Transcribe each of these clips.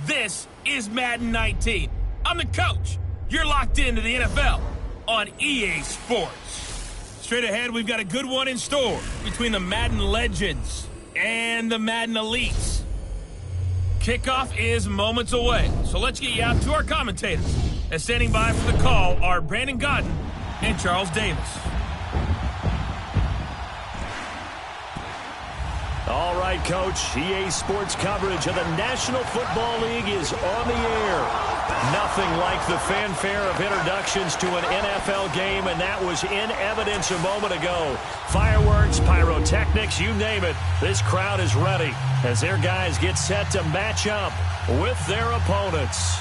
This is Madden 19. I'm the coach. You're locked into the NFL on EA Sports. Straight ahead, we've got a good one in store between the Madden Legends and the Madden Elites. Kickoff is moments away, so let's get you out to our commentators. And standing by for the call are Brandon Godden and Charles Davis. All right, Coach. EA Sports coverage of the National Football League is on the air. Nothing like the fanfare of introductions to an NFL game, and that was in evidence a moment ago. Fireworks, pyrotechnics, you name it. This crowd is ready as their guys get set to match up with their opponents.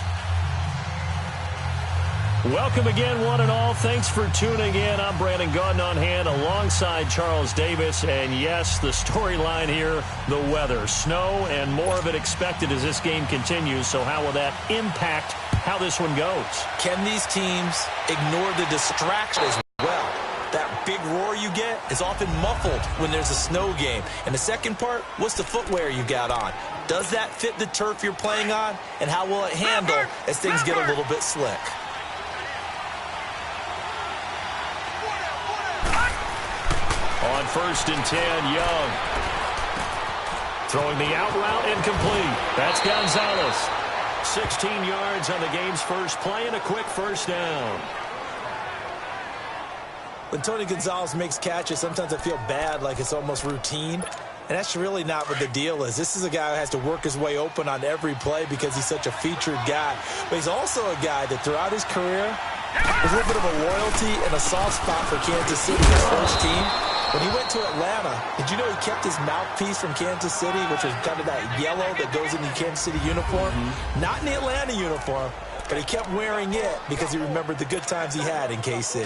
Welcome again, one and all. Thanks for tuning in. I'm Brandon Godden on hand alongside Charles Davis. And yes, the storyline here, the weather. Snow and more of it expected as this game continues. So how will that impact how this one goes? Can these teams ignore the distraction as well? That big roar you get is often muffled when there's a snow game. And the second part, what's the footwear you got on? Does that fit the turf you're playing on? And how will it handle as things get a little bit slick? On 1st and 10, Young. Throwing the out route incomplete. That's Gonzalez. 16 yards on the game's first play and a quick first down. When Tony Gonzalez makes catches, sometimes I feel bad, like it's almost routine. And that's really not what the deal is. This is a guy who has to work his way open on every play because he's such a featured guy. But he's also a guy that throughout his career, there's a little bit of a loyalty and a soft spot for Kansas City, his first team. When he went to Atlanta, did you know he kept his mouthpiece from Kansas City, which was kind of that yellow that goes in the Kansas City uniform? Not in the Atlanta uniform, but he kept wearing it because he remembered the good times he had in KC.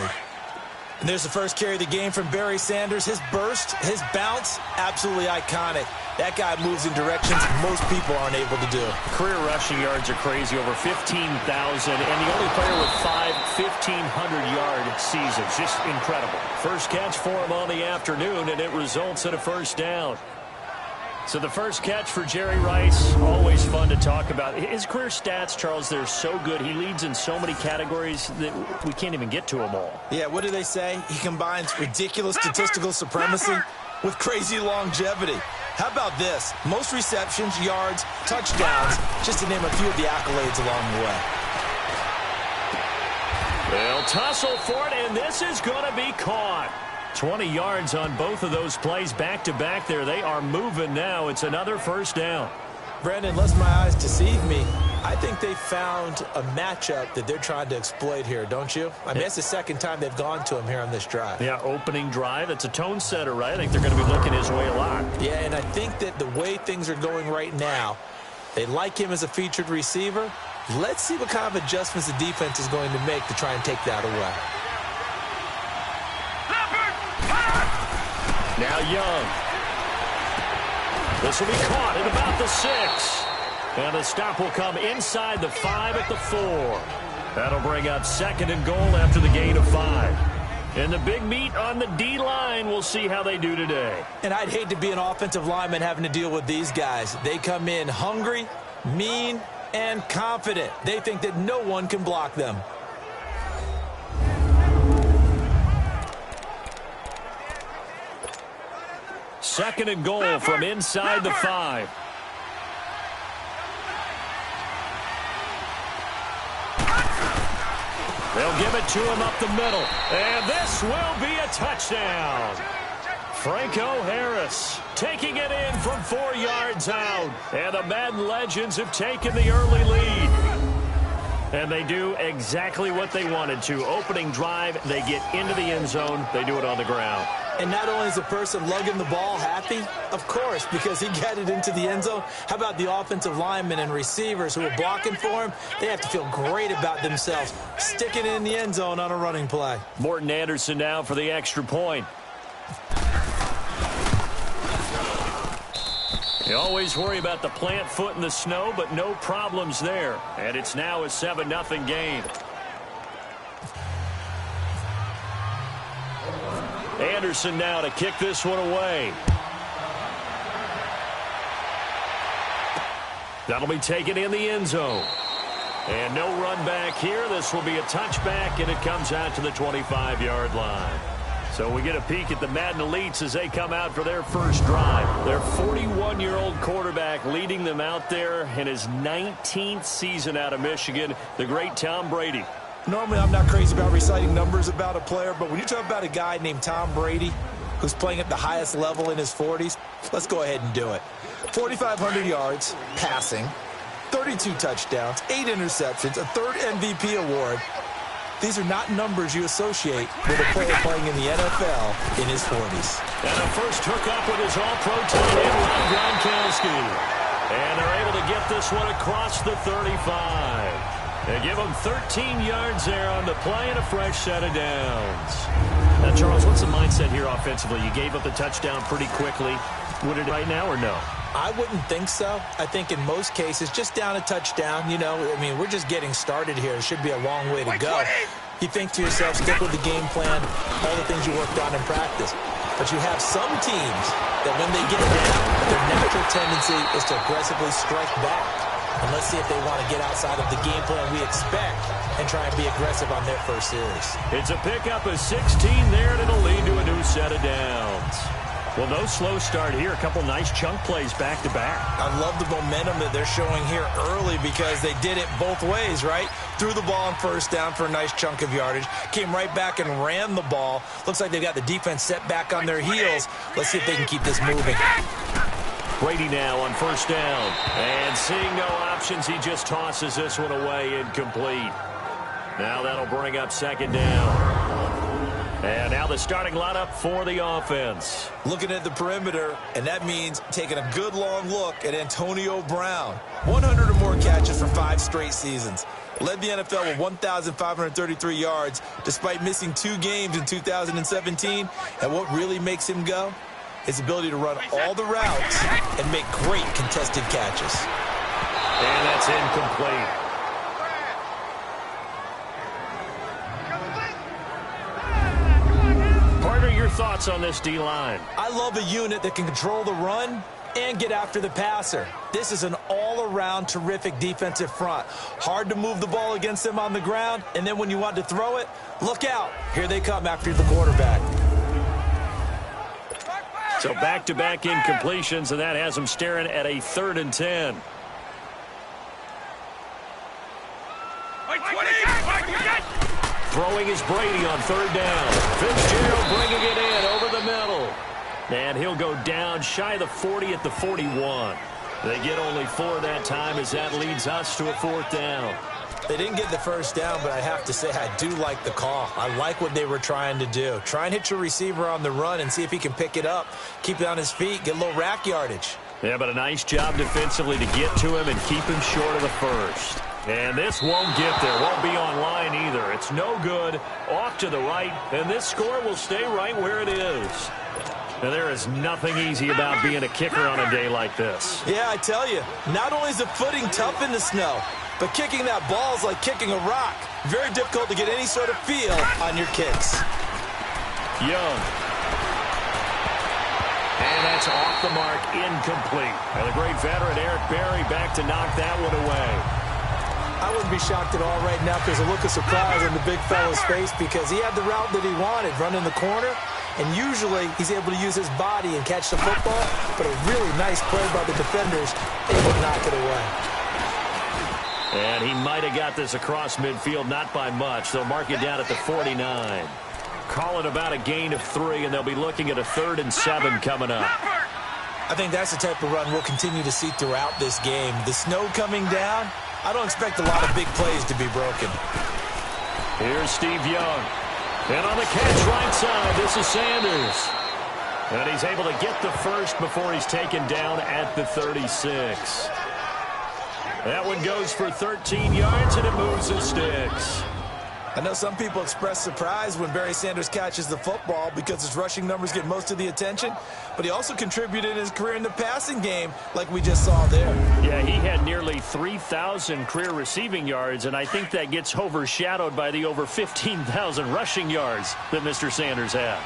And there's the first carry of the game from Barry Sanders. His burst, his bounce, absolutely iconic. That guy moves in directions most people aren't able to do. Career rushing yards are crazy, over 15,000, and the only player with 5 1,500-yard seasons. Just incredible. First catch for him on the afternoon, and it results in a first down. So the first catch for Jerry Rice, always fun to talk about. His career stats, Charles, they're so good. He leads in so many categories that we can't even get to them all. Yeah, what do they say? He combines ridiculous statistical supremacy with crazy longevity. How about this? Most receptions, yards, touchdowns, just to name a few of the accolades along the way. They'll tussle for it, and this is going to be caught. 20 yards on both of those plays back-to-back there. They are moving now. It's another first down. Brandon, unless my eyes deceive me, I think they found a matchup that they're trying to exploit here, don't you? I mean, it's the second time they've gone to him here on this drive. Yeah, opening drive. It's a tone setter, right? I think they're going to be looking his way a lot. Yeah, and I think that the way things are going right now, they like him as a featured receiver. Let's see what kind of adjustments the defense is going to make to try and take that away. Now Young. This will be caught at about the 6. And the stop will come inside the 5 at the 4. That'll bring up 2nd and goal after the gain of 5. And the big meet on the D-line, we'll see how they do today. And I'd hate to be an offensive lineman having to deal with these guys. They come in hungry, mean, and confident. They think that no one can block them. Second and goal from inside the 5. They'll give it to him up the middle. And this will be a touchdown. Franco Harris taking it in from 4 yards out. And the Madden Legends have taken the early lead. And they do exactly what they wanted to. Opening drive, they get into the end zone. They do it on the ground. And not only is the person lugging the ball happy, of course, because he got it into the end zone. How about the offensive linemen and receivers who are blocking for him? They have to feel great about themselves, sticking it in the end zone on a running play. Morton Anderson now for the extra point. You always worry about the plant foot in the snow, but no problems there. And it's now a 7-0 game. Anderson now to kick this one away. That'll be taken in the end zone. And no run back here. This will be a touchback, and it comes out to the 25-yard line. So we get a peek at the Madden Elites as they come out for their first drive. Their 41-year-old quarterback leading them out there in his 19th season out of Michigan, the great Tom Brady. Normally, I'm not crazy about reciting numbers about a player, but when you talk about a guy named Tom Brady who's playing at the highest level in his 40s, let's go ahead and do it. 4,500 yards passing, 32 touchdowns, 8 interceptions, a third MVP award. These are not numbers you associate with a player playing in the NFL in his 40s. And a first hookup with his all-pro tight end, Rob Gronkowski. And they're able to get this one across the 35. They give him 13 yards there on the play and a fresh set of downs. Now, Charles, what's the mindset here offensively? You gave up the touchdown pretty quickly. Would it right now or no? I wouldn't think so. I think in most cases, just down a touchdown, you know, I mean, we're just getting started here. It should be a long way to go. You think to yourself, stick with the game plan, all the things you worked on in practice. But you have some teams that when they get down, their natural tendency is to aggressively strike back. And let's see if they want to get outside of the game plan we expect and try and be aggressive on their first series. It's a pickup of 16 there, and it'll lead to a new set of downs. Well, no slow start here. A couple nice chunk plays back-to-back. I love the momentum that they're showing here early because they did it both ways, right? Threw the ball on first down for a nice chunk of yardage. Came right back and ran the ball. Looks like they've got the defense set back on their heels. Let's see if they can keep this moving. Brady now on first down. And seeing no options, he just tosses this one away, incomplete. Now that'll bring up second down. And now the starting lineup for the offense. Looking at the perimeter, and that means taking a good long look at Antonio Brown. 100 or more catches for 5 straight seasons. Led the NFL with 1,533 yards despite missing 2 games in 2017. And what really makes him go? His ability to run all the routes and make great contested catches. And that's incomplete. Partner, your thoughts on this D-line? I love a unit that can control the run and get after the passer. This is an all-around terrific defensive front. Hard to move the ball against them on the ground, and then when you want to throw it, look out. Here they come after the quarterback. So back-to-back incompletions, and that has them staring at a 3rd and 10. Throwing is Brady on 3rd down. Fitzgerald bringing it in over the middle. And he'll go down shy of the 40 at the 41. They get only 4 that time as that leads us to a 4th down. They didn't get the first down, but I have to say I do like the call. I like what they were trying to do. Try and hit your receiver on the run and see if he can pick it up, keep it on his feet, get a little rack yardage. Yeah, but a nice job defensively to get to him and keep him short of the first. And this won't get there, won't be on line either. It's no good, off to the right, and this score will stay right where it is. Now, there is nothing easy about being a kicker on a day like this. Yeah, I tell you, not only is the footing tough in the snow, but kicking that ball is like kicking a rock. Very difficult to get any sort of feel on your kicks. Young. And that's off the mark, incomplete. And the great veteran Eric Berry back to knock that one away. I wouldn't be shocked at all right now if there's a look of surprise on the big fella's face because he had the route that he wanted, running the corner. And usually he's able to use his body and catch the football, but a really nice play by the defenders, able to knock it away. And he might have got this across midfield, not by much. They'll mark it down at the 49. Call it about a gain of 3, and they'll be looking at a 3rd and 7 coming up. I think that's the type of run we'll continue to see throughout this game. The snow coming down, I don't expect a lot of big plays to be broken. Here's Steve Young. And on the catch right side, this is Sanders. And he's able to get the first before he's taken down at the 36. That one goes for 13 yards, and it moves the sticks. I know some people express surprise when Barry Sanders catches the football because his rushing numbers get most of the attention, but he also contributed in his career in the passing game like we just saw there. Yeah, he had nearly 3,000 career receiving yards, and I think that gets overshadowed by the over 15,000 rushing yards that Mr. Sanders had.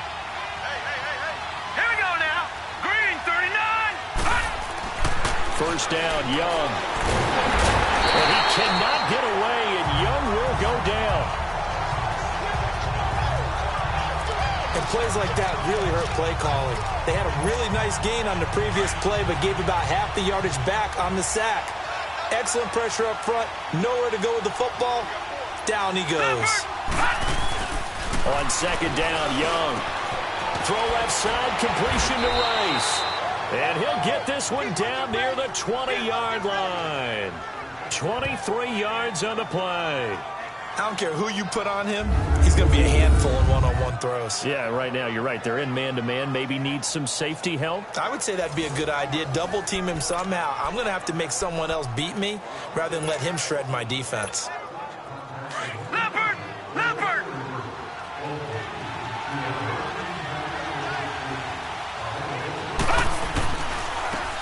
first down, Young. And he cannot get away, and Young will go down. And plays like that really hurt play calling. They had a really nice gain on the previous play, but gave about half the yardage back on the sack. Excellent pressure up front. Nowhere to go with the football. Down he goes. On second down, Young. Throw left side, completion to Rice. And he'll get this one down near the 20-yard line. 23 yards on the play. I don't care who you put on him. He's going to be a handful in one-on-one throws. Yeah, right now, you're right. They're in man-to-man. Maybe need some safety help. I would say that'd be a good idea. Double team him somehow. I'm going to have to make someone else beat me rather than let him shred my defense.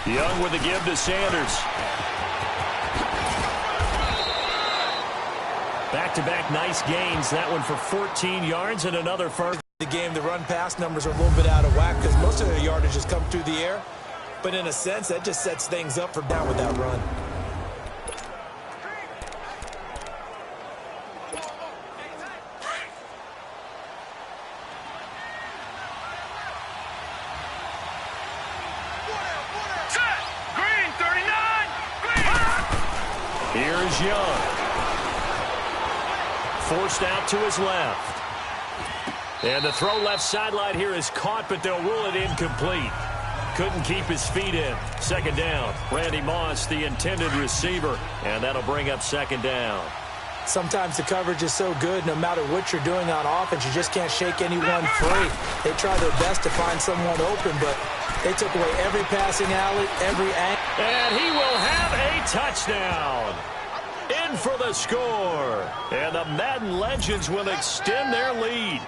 Young with the give to Sanders. Back-to-back nice gains. That one for 14 yards and another first. The game, the run-pass numbers are a little bit out of whack because most of their yardage has come through the air. But in a sense, that just sets things up for down with that run. Here's Young. Forced out to his left. And the throw left sideline here is caught, but they'll rule it incomplete. Couldn't keep his feet in. Second down. Randy Moss, the intended receiver. And that'll bring up second down. Sometimes the coverage is so good, no matter what you're doing on offense, you just can't shake anyone free. They try their best to find someone open, but they took away every passing alley, every angle. And he will have a touchdown. In for the score. And the Madden Legends will extend their lead.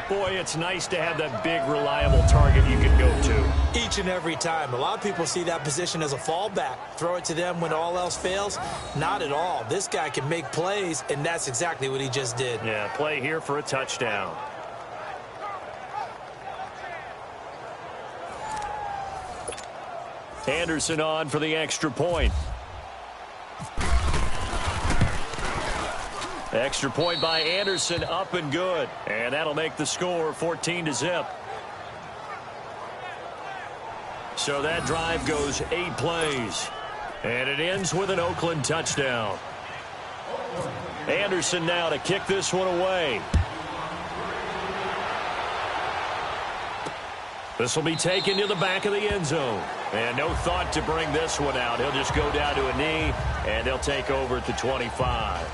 Boy, it's nice to have that big, reliable target you can go to. Each and every time. A lot of people see that position as a fallback. Throw it to them when all else fails. Not at all. This guy can make plays, and that's exactly what he just did. Yeah, play here for a touchdown. Anderson on for the extra point. Extra point by Anderson, up and good. And that'll make the score 14-0. So that drive goes 8 plays. And it ends with an Oakland touchdown. Anderson now to kick this one away. This will be taken to the back of the end zone. And no thought to bring this one out. He'll just go down to a knee, and he'll take over at the 25.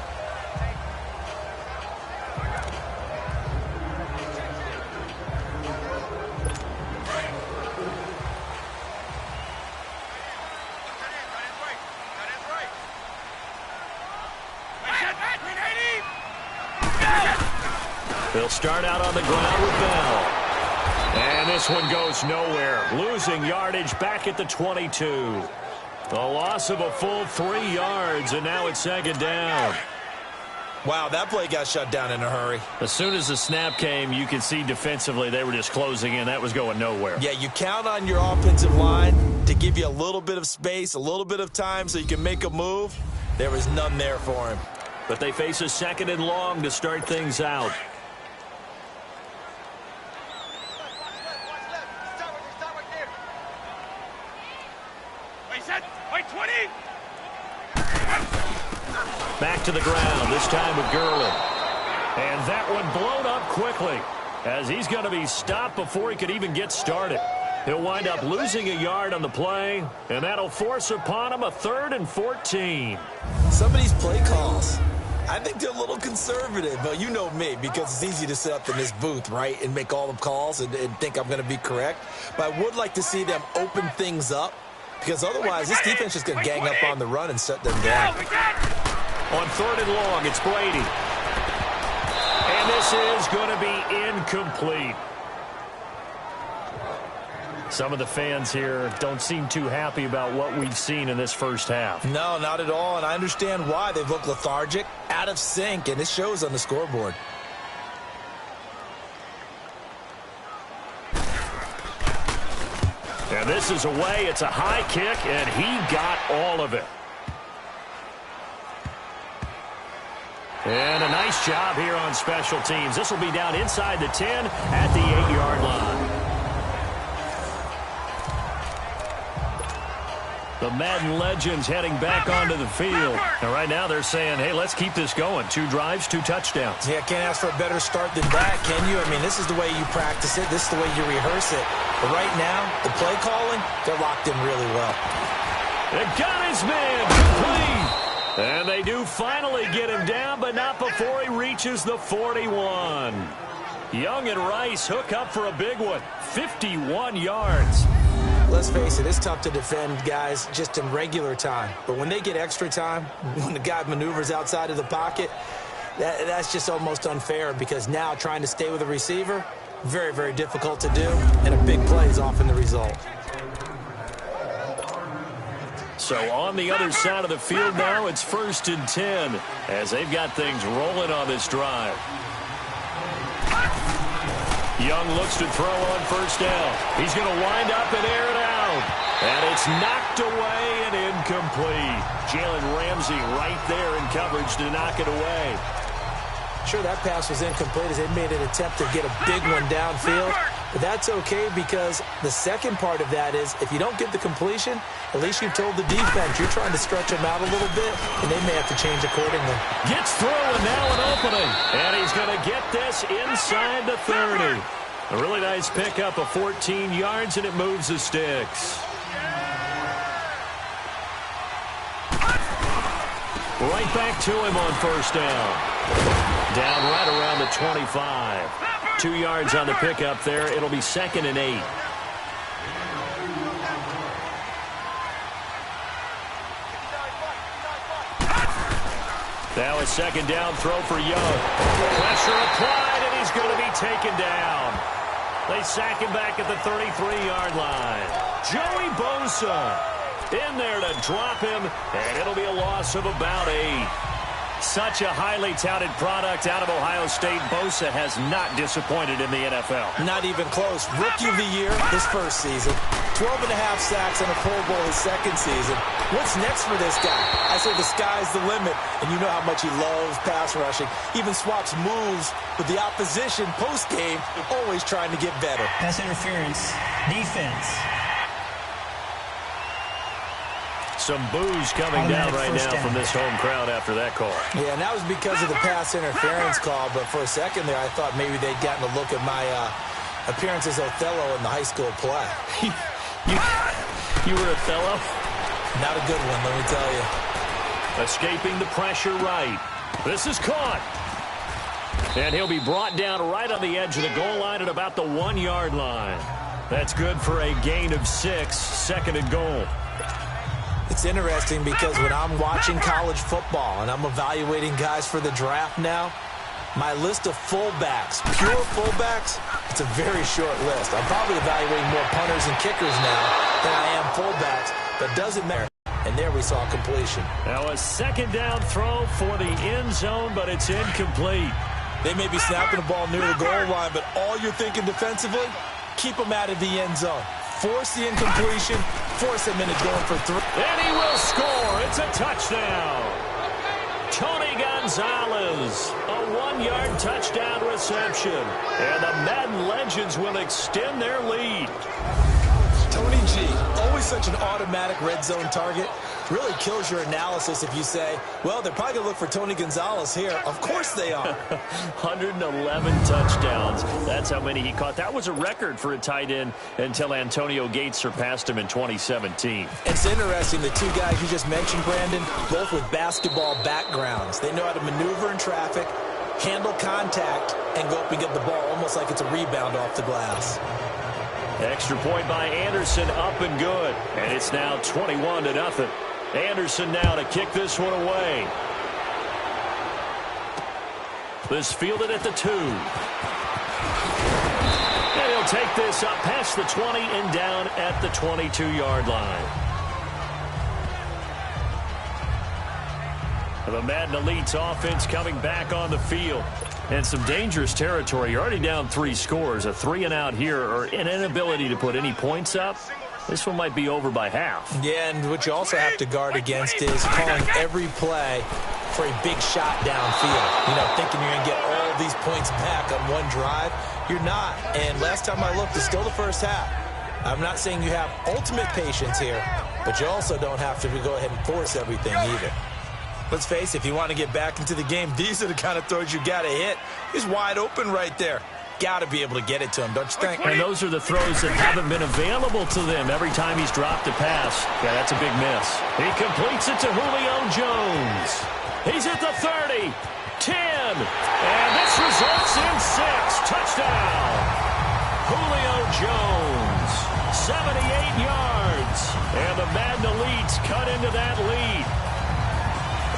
They'll start out on the ground with Bell. And this one goes nowhere. Losing yardage back at the 22. A loss of a full 3 yards, and now it's second down. Wow, that play got shut down in a hurry. As soon as the snap came, you could see defensively they were just closing in. That was going nowhere. Yeah, you count on your offensive line to give you a little bit of space, a little bit of time so you can make a move. There was none there for him. But they face a second and long to start things out. Back to the ground, this time with Gurley. And that one blown up quickly as he's going to be stopped before he could even get started. He'll wind up losing a yard on the play, and that'll force upon him a 3rd and 14. Some of these play calls, I think they're a little conservative, but you know me, because it's easy to sit up in this booth, right, and make all the calls and think I'm going to be correct. But I would like to see them open things up, because otherwise this defense is going to gang up on the run and shut them down. On 3rd and long, it's Brady. And this is going to be incomplete. Some of the fans here don't seem too happy about what we've seen in this first half. No, not at all, and I understand why. They've looked lethargic, out of sync, and it shows on the scoreboard. And this misses away. It's a high kick, and he got all of it. And a nice job here on special teams. This will be down inside the 10 at the 8-yard line. The Madden legends heading back onto the field. And right now they're saying, hey, let's keep this going. 2 drives, 2 touchdowns. Yeah, can't ask for a better start than that, can you? I mean, this is the way you practice it. This is the way you rehearse it. But right now, the play calling, they're locked in really well. They got his man complete. And they do finally get him down, but not before he reaches the 41. Young and Rice hook up for a big one. 51 yards. Let's face it, it's tough to defend guys just in regular time. But when they get extra time, when the guy maneuvers outside of the pocket, that's just almost unfair because now trying to stay with a receiver, very, very difficult to do, and a big play is often the result. So on the other side of the field now, it's 1st and 10 as they've got things rolling on this drive. Young looks to throw on 1st down. He's going to wind up and air it out. And it's knocked away and incomplete. Jalen Ramsey right there in coverage to knock it away. Sure, that pass was incomplete as they made an attempt to get a big one downfield. But that's okay because the second part of that is if you don't get the completion, at least you've told the defense you're trying to stretch them out a little bit, and they may have to change accordingly. Gets through, and now an opening. And he's going to get this inside the 30. A really nice pickup of 14 yards, and it moves the sticks. Right back to him on 1st down. Down right around the 25. 2 yards on the pickup there. It'll be 2nd and 8. Now a 2nd down throw for Young. Pressure applied, and he's going to be taken down. They sack him back at the 33-yard line. Joey Bosa in there to drop him, and it'll be a loss of about 8. Such a highly touted product out of Ohio State. Bosa has not disappointed in the NFL. Not even close. Rookie of the year his first season. 12.5 sacks and a Pro Bowl his second season. What's next for this guy? I say the sky's the limit, and you know how much he loves pass rushing. Even swaps moves with the opposition post-game, always trying to get better. Pass interference, defense. Some boos coming down right now from this home crowd after that call. Yeah, and that was because of the pass interference call, but for a second there I thought maybe they'd gotten a look at my appearance as Othello in the high school play. You were Othello? Not a good one, let me tell you. Escaping the pressure right. This is caught. And he'll be brought down right on the edge of the goal line at about the 1-yard line. That's good for a gain of 6, 2nd and goal. It's interesting because when I'm watching college football and I'm evaluating guys for the draft now, my list of fullbacks, pure fullbacks, it's a very short list. I'm probably evaluating more punters and kickers now than I am fullbacks, but doesn't matter. And there we saw completion. Now a 2nd down throw for the end zone, but it's incomplete. They may be snapping the ball near the goal line, but all you're thinking defensively, keep them out of the end zone. Force the incompletion, force him into going for 3. And he will score. It's a touchdown. Tony Gonzalez, a 1-yard touchdown reception. And the Madden legends will extend their lead. Tony G, always such an automatic red zone target. Really kills your analysis if you say, well, they're probably going to look for Tony Gonzalez here. Of course they are. 111 touchdowns. That's how many he caught. That was a record for a tight end until Antonio Gates surpassed him in 2017. It's interesting, the two guys you just mentioned, Brandon, both with basketball backgrounds. They know how to maneuver in traffic, handle contact, and go up and get the ball almost like it's a rebound off the glass. Extra point by Anderson, up and good. And it's now 21-0. Anderson now to kick this one away. This fielded at the 2. And he'll take this up past the 20 and down at the 22-yard line. The Madden Elite's offense coming back on the field. And some dangerous territory. You're already down 3 scores. A 3-and-out here or an inability to put any points up. This one might be over by half. Yeah, and what you also have to guard against is calling every play for a big shot downfield. You know, thinking you're going to get all these points back on one drive. You're not. And last time I looked, it's still the first half. I'm not saying you have ultimate patience here, but you also don't have to go ahead and force everything either. Let's face it, if you want to get back into the game, these are the kind of throws you got to hit. He's wide open right there. Got to be able to get it to him, don't you think? And those are the throws that haven't been available to them every time he's dropped a pass. Yeah, that's a big miss. He completes it to Julio Jones. He's at the 30, 10, and this results in 6. Touchdown. Julio Jones, 78 yards, and the Madden Elites cut into that lead.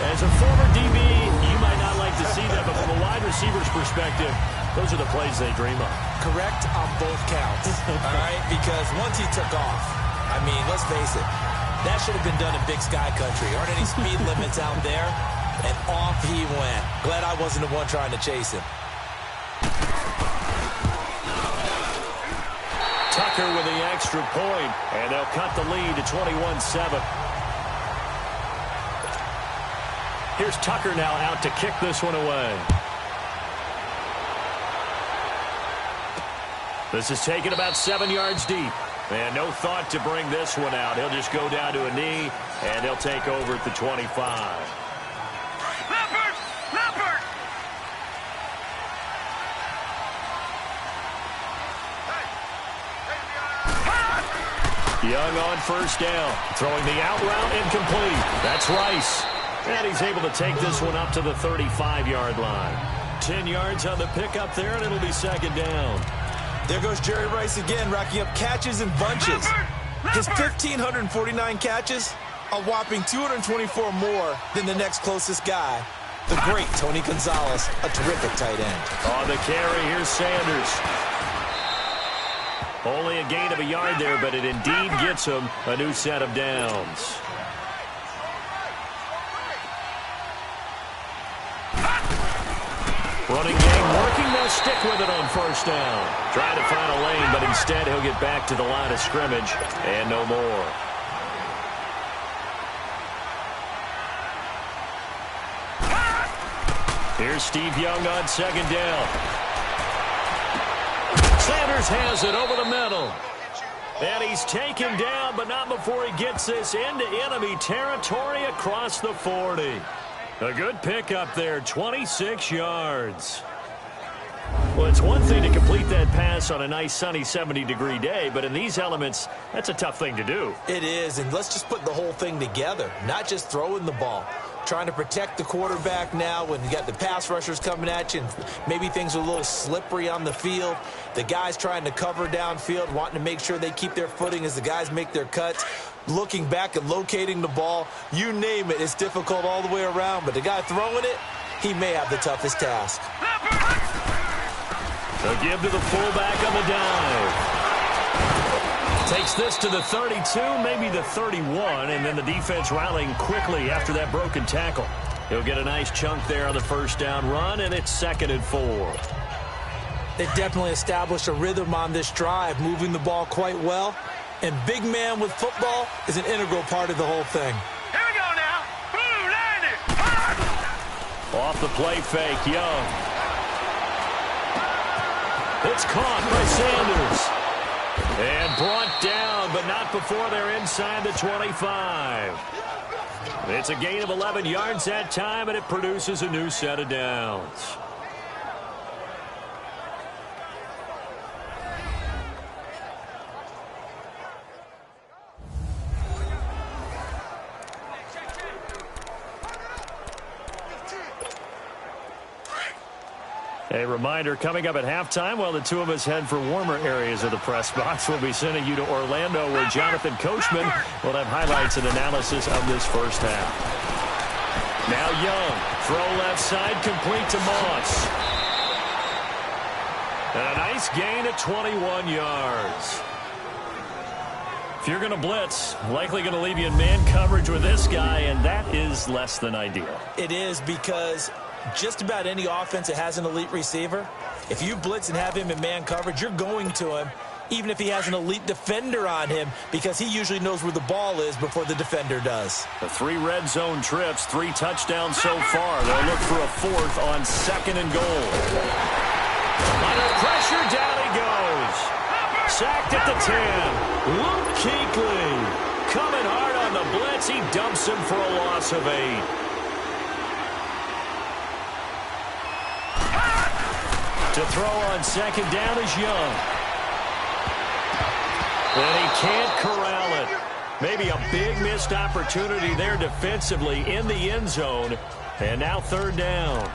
As a former DB, you might not like to see that, but from a wide receiver's perspective, those are the plays they dream of. Correct on both counts, all right? Because once he took off, I mean, let's face it, that should have been done in Big Sky Country. Aren't any speed limits out there? And off he went. Glad I wasn't the one trying to chase him. Tucker with the extra point, and they'll cut the lead to 21-7. Here's Tucker now out to kick this one away. This is taken about 7 yards deep. And no thought to bring this one out. He'll just go down to a knee, and he'll take over at the 25. Leopard! Young on first down. Throwing the out route incomplete. That's Rice. And he's able to take this one up to the 35-yard line. 10 yards on the pickup there, and it'll be second down. There goes Jerry Rice again, racking up catches in bunches. His 1,549 catches, a whopping 224 more than the next closest guy, the great Tony Gonzalez, a terrific tight end. On the carry, here's Sanders. Only a gain of a yard there, but it indeed gets him a new set of downs. Running game working. They'll stick with it on first down. Trying to find a lane, but instead he'll get back to the line of scrimmage and no more. Here's Steve Young on second down. Sanders has it over the middle. And he's taken down, but not before he gets this into enemy territory across the 40. A good pickup there, 26 yards. Well, it's one thing to complete that pass on a nice sunny 70-degree day, but in these elements, that's a tough thing to do. It is, and let's just put the whole thing together, not just throwing the ball. Trying to protect the quarterback now when you got the pass rushers coming at you and maybe things are a little slippery on the field. The guys trying to cover downfield, wanting to make sure they keep their footing as the guys make their cuts. Looking back and locating the ball, you name it, it's difficult all the way around. But the guy throwing it, he may have the toughest task. They'll give to the fullback on the dive. Takes this to the 32, maybe the 31, and then the defense rallying quickly after that broken tackle. He'll get a nice chunk there on the first down run, and it's 2nd and 4. They definitely established a rhythm on this drive, moving the ball quite well. And big man with football is an integral part of the whole thing. Here we go now. Blue, landed. Off the play fake, Young. It's caught by Sanders. And brought down, but not before they're inside the 25. It's a gain of 11 yards that time, and it produces a new set of downs. A reminder, coming up at halftime, while the two of us head for warmer areas of the press box, we'll be sending you to Orlando, where Jonathan Coachman will have highlights and analysis of this first half. Now Young, throw left side, complete to Moss. And a nice gain at 21 yards. If you're going to blitz, likely going to leave you in man coverage with this guy, and that is less than ideal. It is, because just about any offense that has an elite receiver, if you blitz and have him in man coverage, you're going to him, even if he has an elite defender on him, because he usually knows where the ball is before the defender does. The 3 red zone trips, 3 touchdowns so far. They'll look for a 4th on 2nd and goal. Under pressure, down he goes. Sacked at the 10. Luke Kuechly coming hard on the blitz. He dumps him for a loss of 8. To throw on 2nd down is Young. And he can't corral it. Maybe a big missed opportunity there defensively in the end zone. And now 3rd down.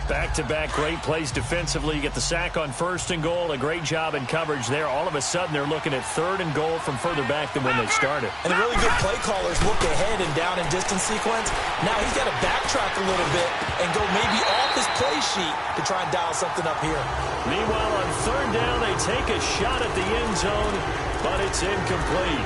Back-to-back great plays defensively. You get the sack on 1st and goal. A great job in coverage there. All of a sudden, they're looking at 3rd and goal from further back than when they started. And the really good play callers look ahead and down and distance sequence. Now he's got to backtrack a little bit and go maybe off his play sheet to try and dial something up here. Meanwhile, on 3rd down, they take a shot at the end zone, but it's incomplete.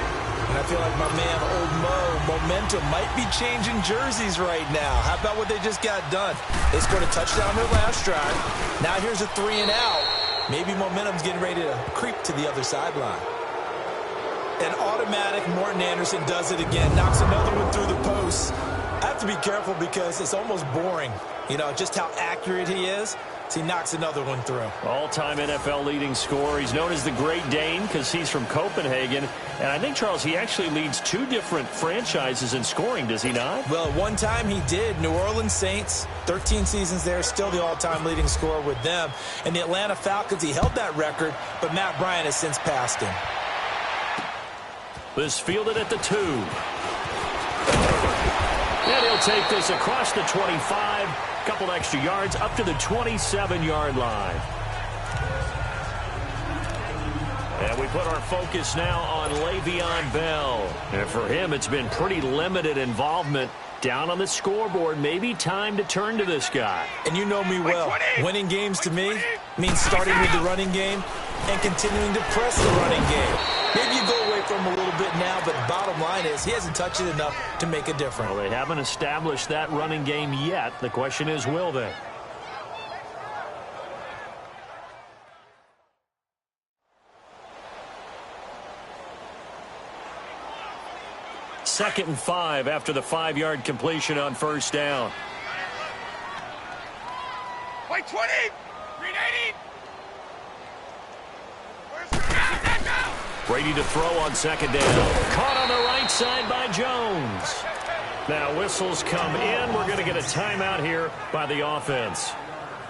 And I feel like my man, Old Mo, momentum might be changing jerseys right now. How about what they just got done? They scored a touchdown their last drive. Now here's a 3 and out. Maybe momentum's getting ready to creep to the other sideline. An automatic Morton Anderson does it again. Knocks another one through the post. I have to be careful because it's almost boring, you know, just how accurate he is. So he knocks another one through. All-time NFL leading scorer. He's known as the Great Dane because he's from Copenhagen. And I think, Charles, he actually leads 2 different franchises in scoring, does he not? Well, at one time he did. New Orleans Saints, 13 seasons there, still the all-time leading scorer with them. And the Atlanta Falcons, he held that record, but Matt Bryant has since passed him. This fielded at the 2. And he'll take this across the 25. Couple extra yards up to the 27-yard line. And we put our focus now on Le'Veon Bell. And for him, it's been pretty limited involvement down on the scoreboard. Maybe time to turn to this guy. And you know me well. Winning games to me means starting with the running game and continuing to press the running game. Maybe you go away from him a little bit now, but bottom line is he hasn't touched it enough to make a difference. Well, they haven't established that running game yet. The question is, will they? Second and 5 after the 5-yard completion on 1st down. White 20! Green 80! Brady to throw on 2nd down. Caught on the right side by Jones. Now whistles come in. We're going to get a timeout here by the offense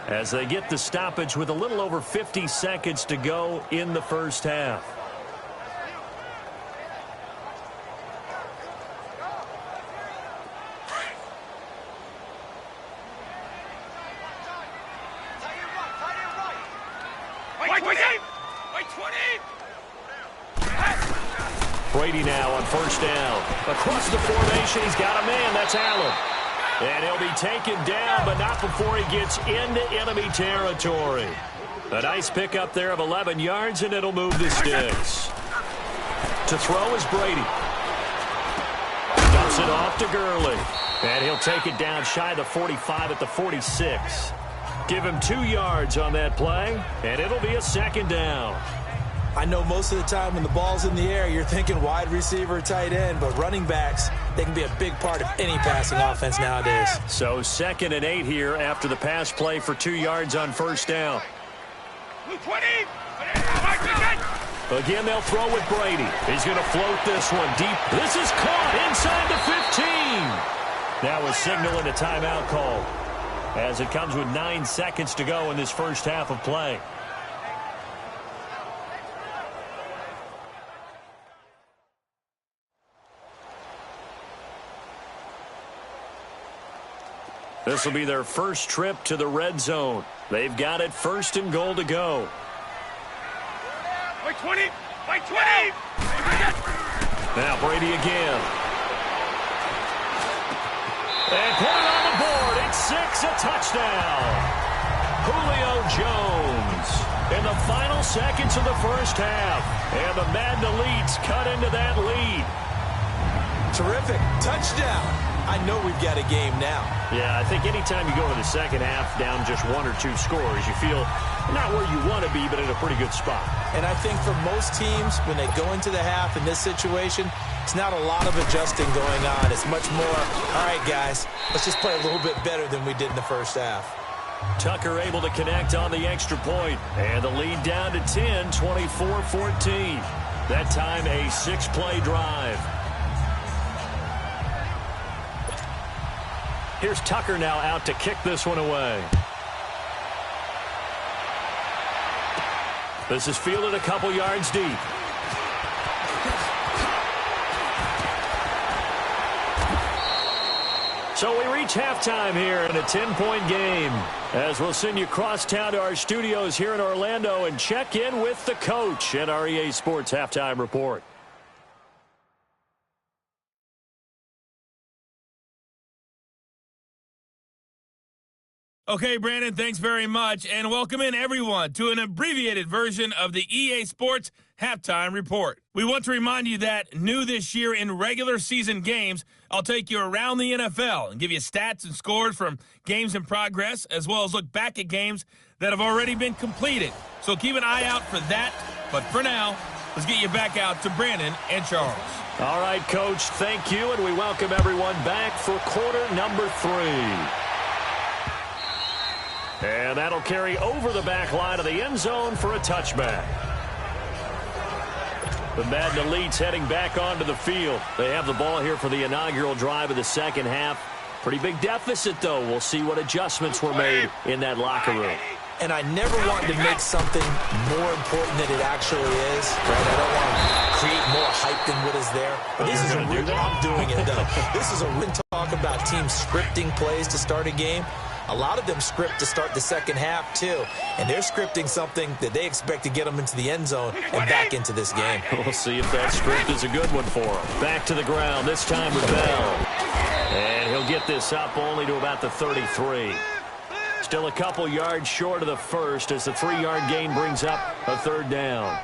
as they get the stoppage with a little over 50 seconds to go in the 1st half. Brady now on 1st down. Across the formation, he's got a man. That's Allen. And he'll be taken down, but not before he gets into enemy territory. A nice pickup there of 11 yards, and it'll move the sticks. To throw is Brady. Dumps it off to Gurley. And he'll take it down shy of the 45 at the 46. Give him 2 yards on that play, and it'll be a 2nd down. I know most of the time when the ball's in the air, you're thinking wide receiver, tight end, but running backs, they can be a big part of any passing offense nowadays. So 2nd and 8 here after the pass play for 2 yards on 1st down. 20! Again, they'll throw with Brady. He's going to float this one deep. This is caught inside the 15. Now a signal and a timeout call as it comes with 9 seconds to go in this 1st half of play. This will be their first trip to the red zone. They've got it 1st and goal to go. White 20! White 20! Now Brady again. And put it on the board. It's 6, a touchdown. Julio Jones in the final seconds of the 1st half. And the Madden Elites cut into that lead. Terrific. Touchdown. I know we've got a game now. Yeah, I think anytime you go in the 2nd half down just 1 or 2 scores, you feel not where you want to be, but in a pretty good spot. And I think for most teams, when they go into the half in this situation, it's not a lot of adjusting going on. It's much more, all right, guys, let's just play a little bit better than we did in the first half. Tucker able to connect on the extra point. And the lead down to 10, 24-14. That time a 6-play drive. Here's Tucker now out to kick this one away. This is fielded a couple yards deep. So we reach halftime here in a 10-point game. As we'll send you across town to our studios here in Orlando and check in with the coach at our EA Sports Halftime Report. Okay, Brandon, thanks very much, and welcome in everyone to an abbreviated version of the EA Sports Halftime Report. We want to remind you that new this year in regular season games, I'll take you around the NFL and give you stats and scores from games in progress, as well as look back at games that have already been completed. So keep an eye out for that, but for now, let's get you back out to Brandon and Charles. All right, Coach, thank you, and we welcome everyone back for quarter number 3. And that'll carry over the back line of the end zone for a touchback. The Madden Elites heading back onto the field. They have the ball here for the inaugural drive of the second half. Pretty big deficit, though. We'll see what adjustments were made in that locker room. And I never want to make something more important than it actually is. Right? I don't want to create more hype than what is there. But this is a real, I'm doing it, though. This is a real talk about teams scripting plays to start a game. A lot of them script to start the second half, too. And they're scripting something that they expect to get them into the end zone and back into this game. We'll see if that script is a good one for them. Back to the ground, this time with Bell. And he'll get this up only to about the 33. Still a couple yards short of the first as the 3-yard gain brings up a third down.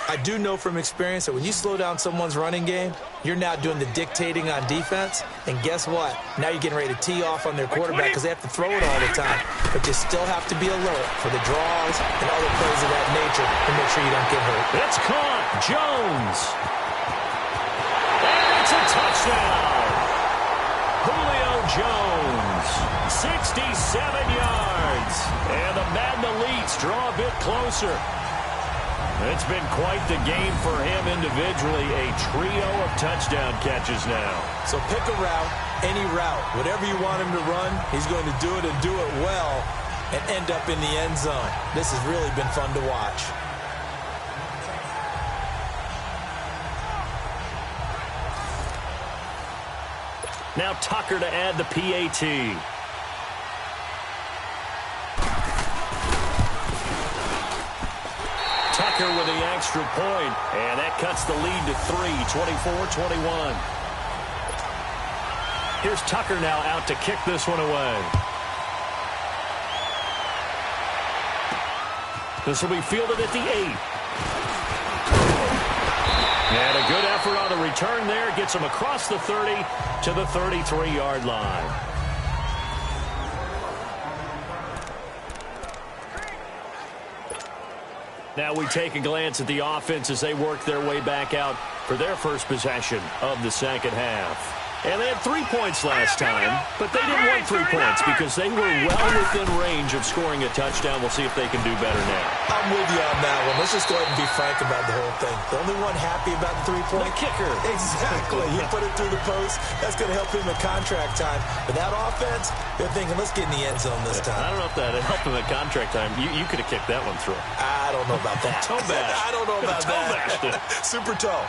I do know from experience that when you slow down someone's running game, you're now doing the dictating on defense. And guess what? Now you're getting ready to tee off on their quarterback because they have to throw it all the time. But you still have to be alert for the draws and other plays of that nature to make sure you don't get hurt. It's caught. Jones. And it's a touchdown. Julio Jones. 67 yards. And the Madden Elites draw a bit closer. It's been quite the game for him individually. A trio of touchdown catches now. So pick a route, any route. Whatever you want him to run, he's going to do it and do it well and end up in the end zone. This has really been fun to watch. Now Tucker to add the PAT. Tucker with the extra point, and that cuts the lead to 3, 24-21. Here's Tucker now out to kick this one away. This will be fielded at the 8. And a good effort on the return there. Gets him across the 30 to the 33-yard line. Now we take a glance at the offense as they work their way back out for their first possession of the second half. And they had 3 points last time, but they didn't want 3 points because they were well within range of scoring a touchdown. We'll see if they can do better now. I'm with you on that one. Let's just go ahead and be frank about the whole thing. The only one happy about the 3-point? The kicker. Exactly. He put it through the post. That's going to help him at contract time. But that offense, they're thinking, let's get in the end zone this time. I don't know if that helped him at contract time. You could have kicked that one through. I don't know about that. Toe bash. I don't know about that. Super toe.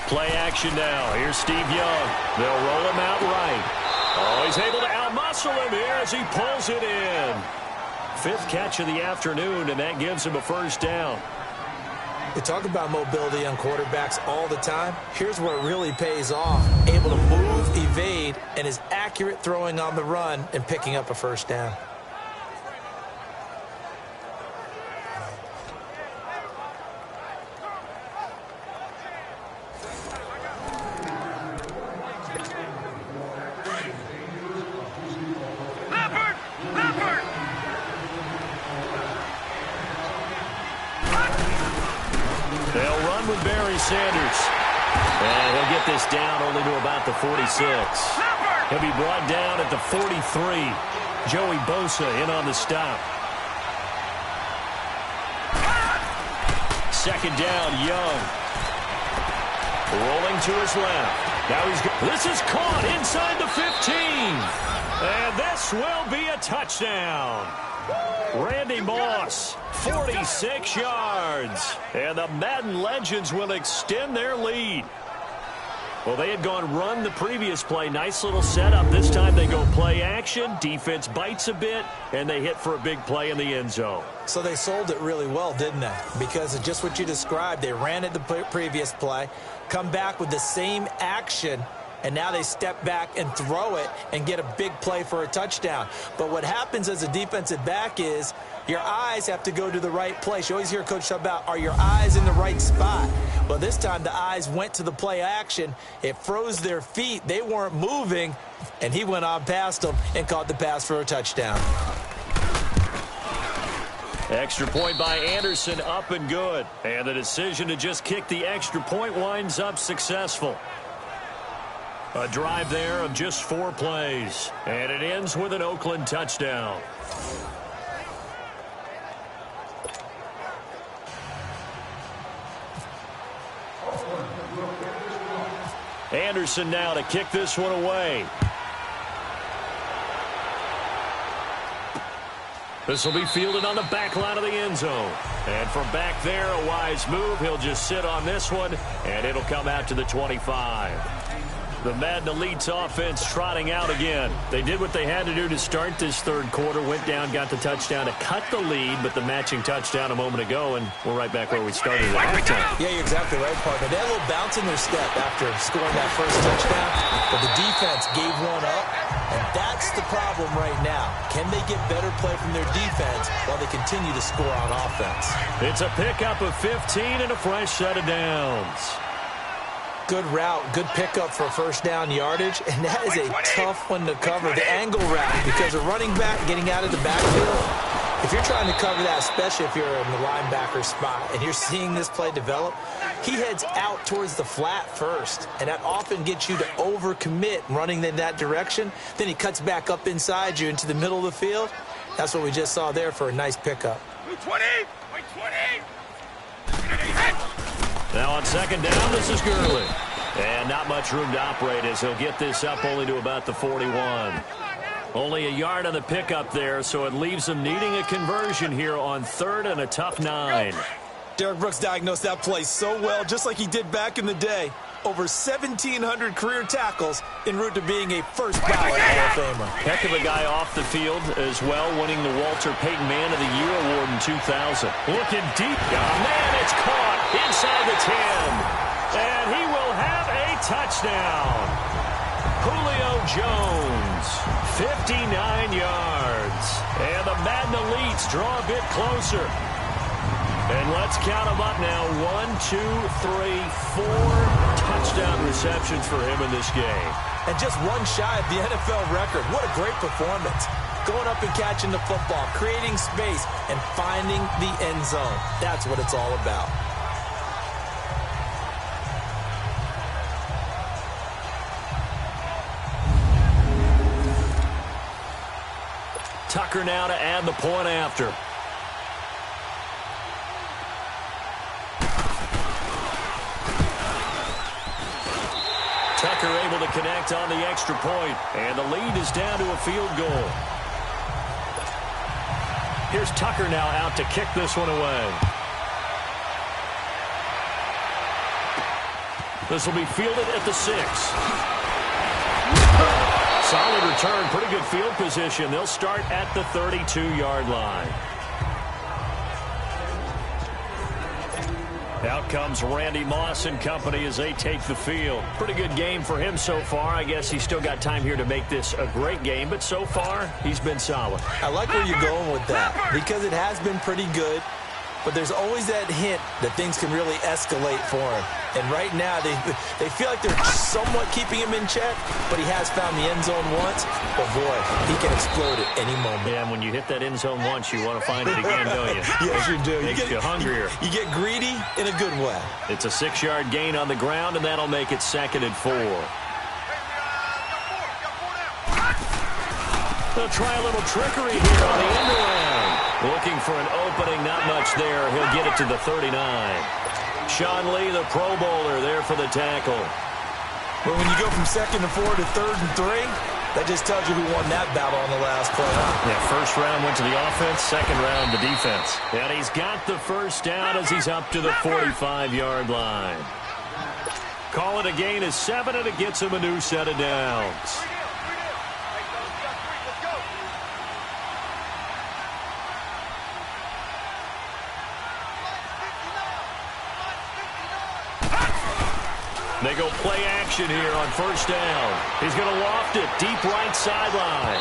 Play action now. Here's Steve Young. They'll roll him out right. Oh, he's able to outmuscle him here as he pulls it in. 5th catch of the afternoon, and that gives him a first down. We talk about mobility on quarterbacks all the time. Here's where it really pays off. Able to move, evade, and is accurate throwing on the run and picking up a first down. Barry Sanders. And he'll get this down only to about the 46. He'll be brought down at the 43. Joey Bosa in on the stop. Second down, Young. Rolling to his left. Now he's good. This is caught inside the 15. And this will be a touchdown. Randy Moss, 46 yards. And the Madden Legends will extend their lead. Well, they had gone run the previous play. Nice little setup. This time they go play action. Defense bites a bit, and they hit for a big play in the end zone. So they sold it really well, didn't they? Because of just what you described. They ran it the previous play, come back with the same action, and now they step back and throw it and get a big play for a touchdown. But what happens as a defensive back is your eyes have to go to the right place. You always hear Coach talk about, are your eyes in the right spot? Well, this time the eyes went to the play action. It froze their feet. They weren't moving, and he went on past them and caught the pass for a touchdown. Extra point by Anderson, up and good. And the decision to just kick the extra point winds up successful. A drive there of just 4 plays. And it ends with an Oakland touchdown. Anderson now to kick this one away. This will be fielded on the back line of the end zone. And from back there, a wise move. He'll just sit on this one, and it'll come out to the 25. The Madden Elite's offense trotting out again. They did what they had to do to start this third quarter. Went down, got the touchdown to cut the lead, but the matching touchdown a moment ago, and we're right back where we started at halftime. Yeah, you're exactly right, partner. They had a little bounce in their step after scoring that first touchdown, but the defense gave one up, and that's the problem right now. Can they get better play from their defense while they continue to score on offense? It's a pickup of 15 and a fresh set of downs. Good route, good pickup for first down yardage, and that is a tough one to cover. The angle route, because a running back getting out of the backfield, if you're trying to cover that, especially if you're in the linebacker spot and you're seeing this play develop, he heads out towards the flat first, and that often gets you to overcommit running in that direction. Then he cuts back up inside you into the middle of the field. That's what we just saw there for a nice pickup. 20! 20! Now on second down, this is Gurley. And not much room to operate as he'll get this up only to about the 41. Only a yard on the pickup there, so it leaves him needing a conversion here on third and a tough 9. Derek Brooks diagnosed that play so well, just like he did back in the day. Over 1,700 career tackles en route to being a first-ballot Hall of Famer. Heck of a guy off the field as well, winning the Walter Payton Man of the Year award in 2000. Looking deep. Oh, man, it's caught inside the 10. And he will have a touchdown. Julio Jones, 59 yards. And the Madden Elites draw a bit closer. And let's count them up now. 1, 2, 3, 4 touchdown receptions for him in this game. And just one shy of the NFL record. What a great performance. Going up and catching the football, creating space, and finding the end zone. That's what it's all about. Tucker now to add the point after. Tucker able to connect on the extra point, and the lead is down to a field goal. Here's Tucker now out to kick this one away. This will be fielded at the 6. Solid return, pretty good field position. They'll start at the 32-yard line. Out comes Randy Moss and company as they take the field. Pretty good game for him so far. I guess he's still got time here to make this a great game, but so far he's been solid. I like where you're going with that because it has been pretty good. but there's always that hint that things can really escalate for him. And right now, they feel like they're somewhat keeping him in check, but he has found the end zone once. But, boy, he can explode at any moment. Yeah, and when you hit that end zone once, you want to find it again, don't you? Yes, you do. Makes you hungrier. You get greedy in a good way. It's a 6-yard gain on the ground, and that'll make it 2nd and 4. They'll try a little trickery here on the end around. Looking for an opening, not much there. He'll get it to the 39. Sean Lee, the Pro Bowler, there for the tackle. But when you go from 2nd and 4 to 3rd and 3, that just tells you who won that battle on the last play. Yeah, first round went to the offense, second round the defense. And he's got the first down as he's up to the 45-yard line. Call it a gain of 7, and it gets him a new set of downs. They go play action here on first down. He's going to loft it deep right sideline.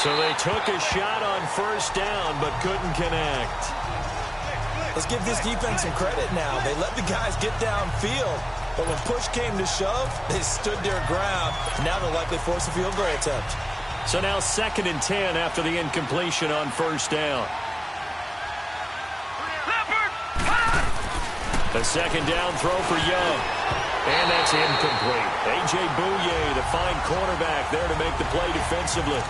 So they took a shot on first down but couldn't connect. Let's give this defense some credit now. They let the guys get downfield, but when push came to shove, they stood their ground. Now they'll likely force a field goal attempt. So now 2nd and 10 after the incompletion on first down. A second down throw for Young. And that's incomplete. A.J. Bouye, the fine cornerback, there to make the play defensively.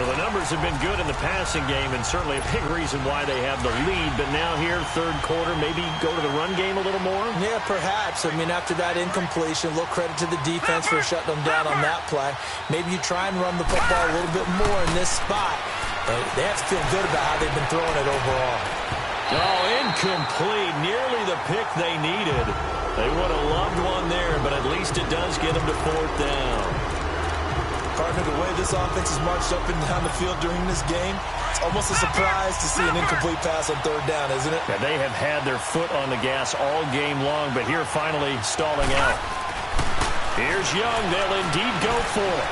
Well, the numbers have been good in the passing game, and certainly a big reason why they have the lead. But now here, third quarter, maybe go to the run game a little more? Yeah, perhaps. I mean, after that incompletion, a little credit to the defense for shutting them down on that play. Maybe you try and run the football a little bit more in this spot. But they have to feel good about how they've been throwing it overall. Oh, incomplete. Nearly the pick they needed. They would have loved one there, but at least it does get them to 4th down. Partner, the way this offense has marched up and down the field during this game, it's almost a surprise to see an incomplete pass on 3rd down, isn't it? Yeah, they have had their foot on the gas all game long, but here finally stalling out. Here's Young. They'll indeed go for it.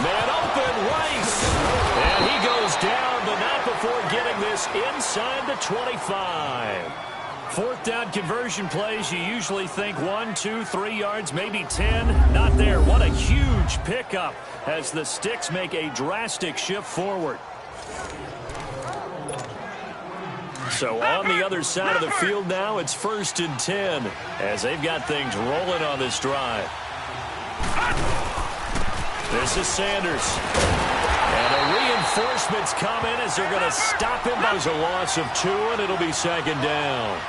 Man open, Rice. And he goes down, but not before getting this inside the 25. 4th down conversion plays, you usually think 1, 2, 3 yards, maybe 10. Not there. What a huge pickup as the Sticks make a drastic shift forward. So on the other side of the field now, it's 1st and 10 as they've got things rolling on this drive. This is Sanders. And the reinforcements come in as they're going to stop him. There's a loss of 2, and it'll be 2nd down.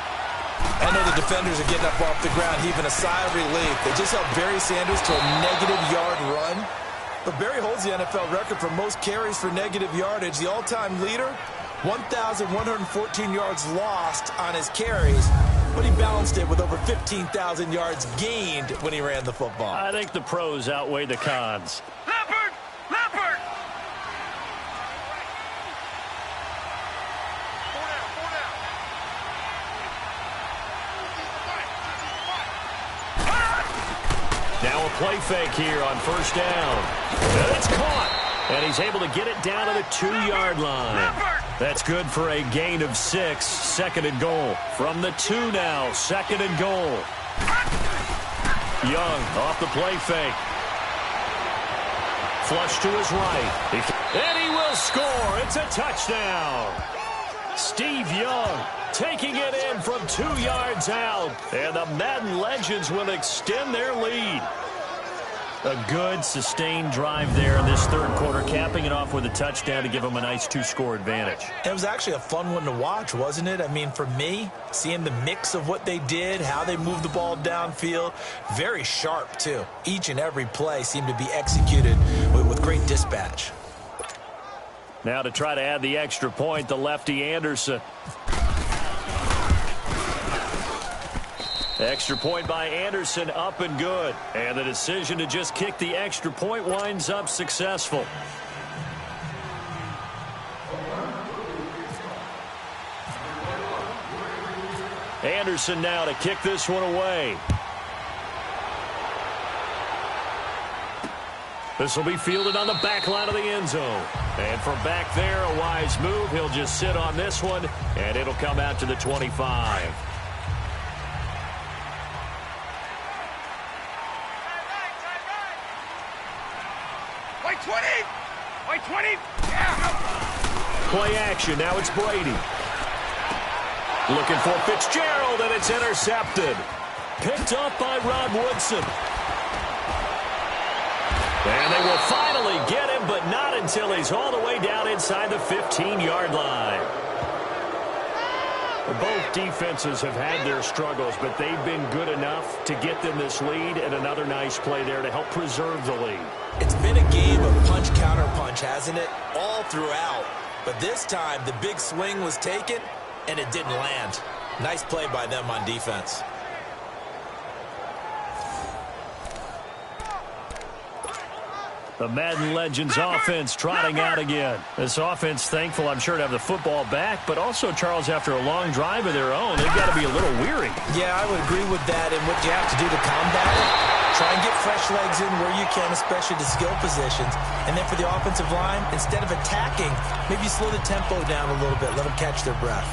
I know the defenders are getting up off the ground, heaving a sigh of relief. They just held Barry Sanders to a -yard run. But Barry holds the NFL record for most carries for negative yardage. The all-time leader, 1,114 yards lost on his carries. But he balanced it with over 15,000 yards gained when he ran the football. I think the pros outweigh the cons. Leopard! Leopard! Now a play fake here on first down. And it's caught. And he's able to get it down to the 2-yard line. That's good for a gain of 6. 2nd and goal. From the 2 now. 2nd and goal. Young off the play fake. Flush to his right. And he will score. It's a touchdown. Steve Young taking it in from 2 yards out. And the Madden Legends will extend their lead. A good, sustained drive there in this third quarter, capping it off with a touchdown to give them a nice 2-score advantage. It was actually a fun one to watch, wasn't it? I mean, for me, seeing the mix of what they did, how they moved the ball downfield, very sharp, too. Each and every play seemed to be executed with great dispatch. Now to try to add the extra point, the lefty Anderson. Extra point by Anderson, up and good. And the decision to just kick the extra point winds up successful. Anderson now to kick this one away. This will be fielded on the back line of the end zone. And from back there, a wise move. He'll just sit on this one, and it'll come out to the 25. White 20! White 20! Yeah! Play action. Now it's Brady. Looking for Fitzgerald, and it's intercepted. Picked up by Rod Woodson. And they will finally get him, but not until he's all the way down inside the 15-yard line. Both defenses have had their struggles, but they've been good enough to get them this lead, and another nice play there to help preserve the lead. It's been a game of punch-counter-punch, hasn't it? All throughout. But this time, the big swing was taken, and it didn't land. Nice play by them on defense. The Madden Legends offense trotting out again. This offense thankful, I'm sure, to have the football back, but also, Charles, after a long drive of their own, they've got to be a little weary. Yeah, I would agree with that. And what you have to do to combat it, try and get fresh legs in where you can, especially the skill positions. And then for the offensive line, instead of attacking, maybe slow the tempo down a little bit. Let them catch their breath.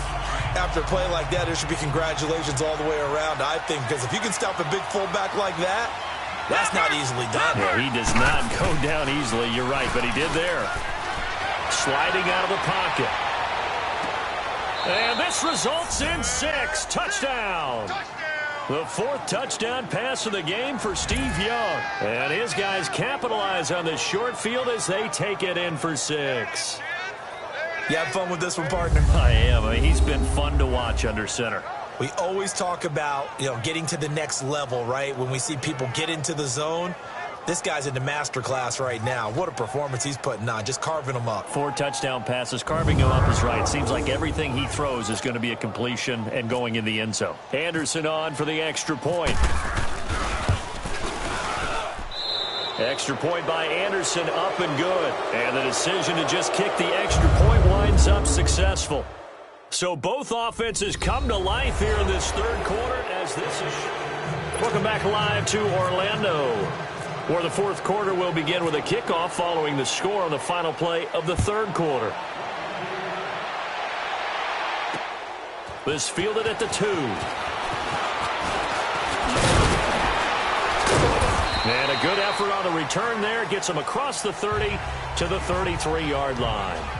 After a play like that, there should be congratulations all the way around, I think, because if you can stop a big fullback like that, that's not easily done. Yeah, he does not go down easily. You're right, but he did there. Sliding out of the pocket. And this results in 6. Touchdown. The 4th touchdown pass of the game for Steve Young. And his guys capitalize on the short field as they take it in for 6. You have fun with this one, partner? I am. I mean, he's been fun to watch under center. We always talk about, getting to the next level, right? When we see people get into the zone, this guy's in the master class right now. What a performance he's putting on, just carving them up. 4 touchdown passes. Carving him up is right. Seems like everything he throws is going to be a completion and going in the end zone. Anderson on for the extra point. Extra point by Anderson, up and good. And the decision to just kick the extra point winds up successful. So both offenses come to life here in this third quarter as this is... Welcome back live to Orlando, where the fourth quarter will begin with a kickoff following the score on the final play of the third quarter. This fielded at the 2. And a good effort on the return there. Gets him across the 30 to the 33-yard line.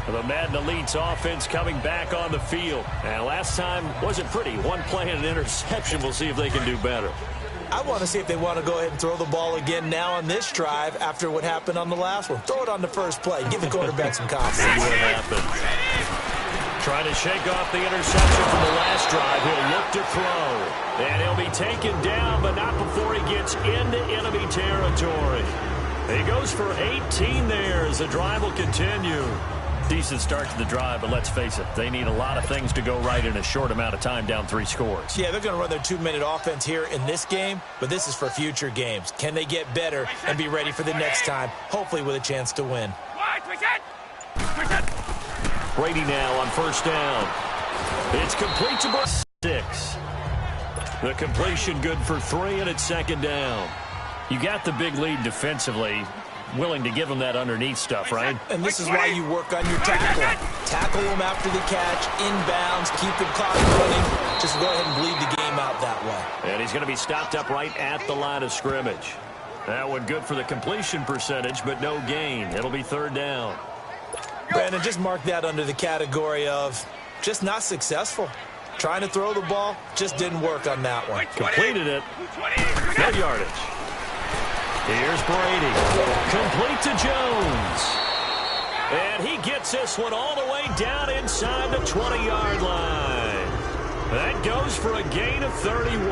The Madden Elites offense coming back on the field. And last time wasn't pretty. One play and an interception. We'll see if they can do better. I want to see if they want to go ahead and throw the ball again now on this drive after what happened on the last one. Throw it on the first play. Give the quarterback some confidence. See what happens. Trying to shake off the interception from the last drive. He'll look to throw. And he'll be taken down, but not before he gets into enemy territory. He goes for 18 there as the drive will continue. Decent start to the drive, but let's face it, they need a lot of things to go right in a short amount of time, down 3 scores. Yeah, they're going to run their 2-minute offense here in this game, but this is for future games. Can they get better and be ready for the next time, hopefully with a chance to win? Brady now on first down. It's complete to 6. The completion good for 3, and it's second down. You got the big lead defensively. Willing to give them that underneath stuff, right? And this is why you work on your tackle. Tackle them after the catch, inbounds, keep the clock running. Just go ahead and bleed the game out that way. And he's going to be stopped up right at the line of scrimmage. That one good for the completion percentage, but no gain. It'll be third down. Brandon, just mark that under the category of just not successful. Trying to throw the ball, just didn't work on that one. Completed it. No yardage. Here's Brady. Complete to Jones. And he gets this one all the way down inside the 20-yard line. That goes for a gain of 31.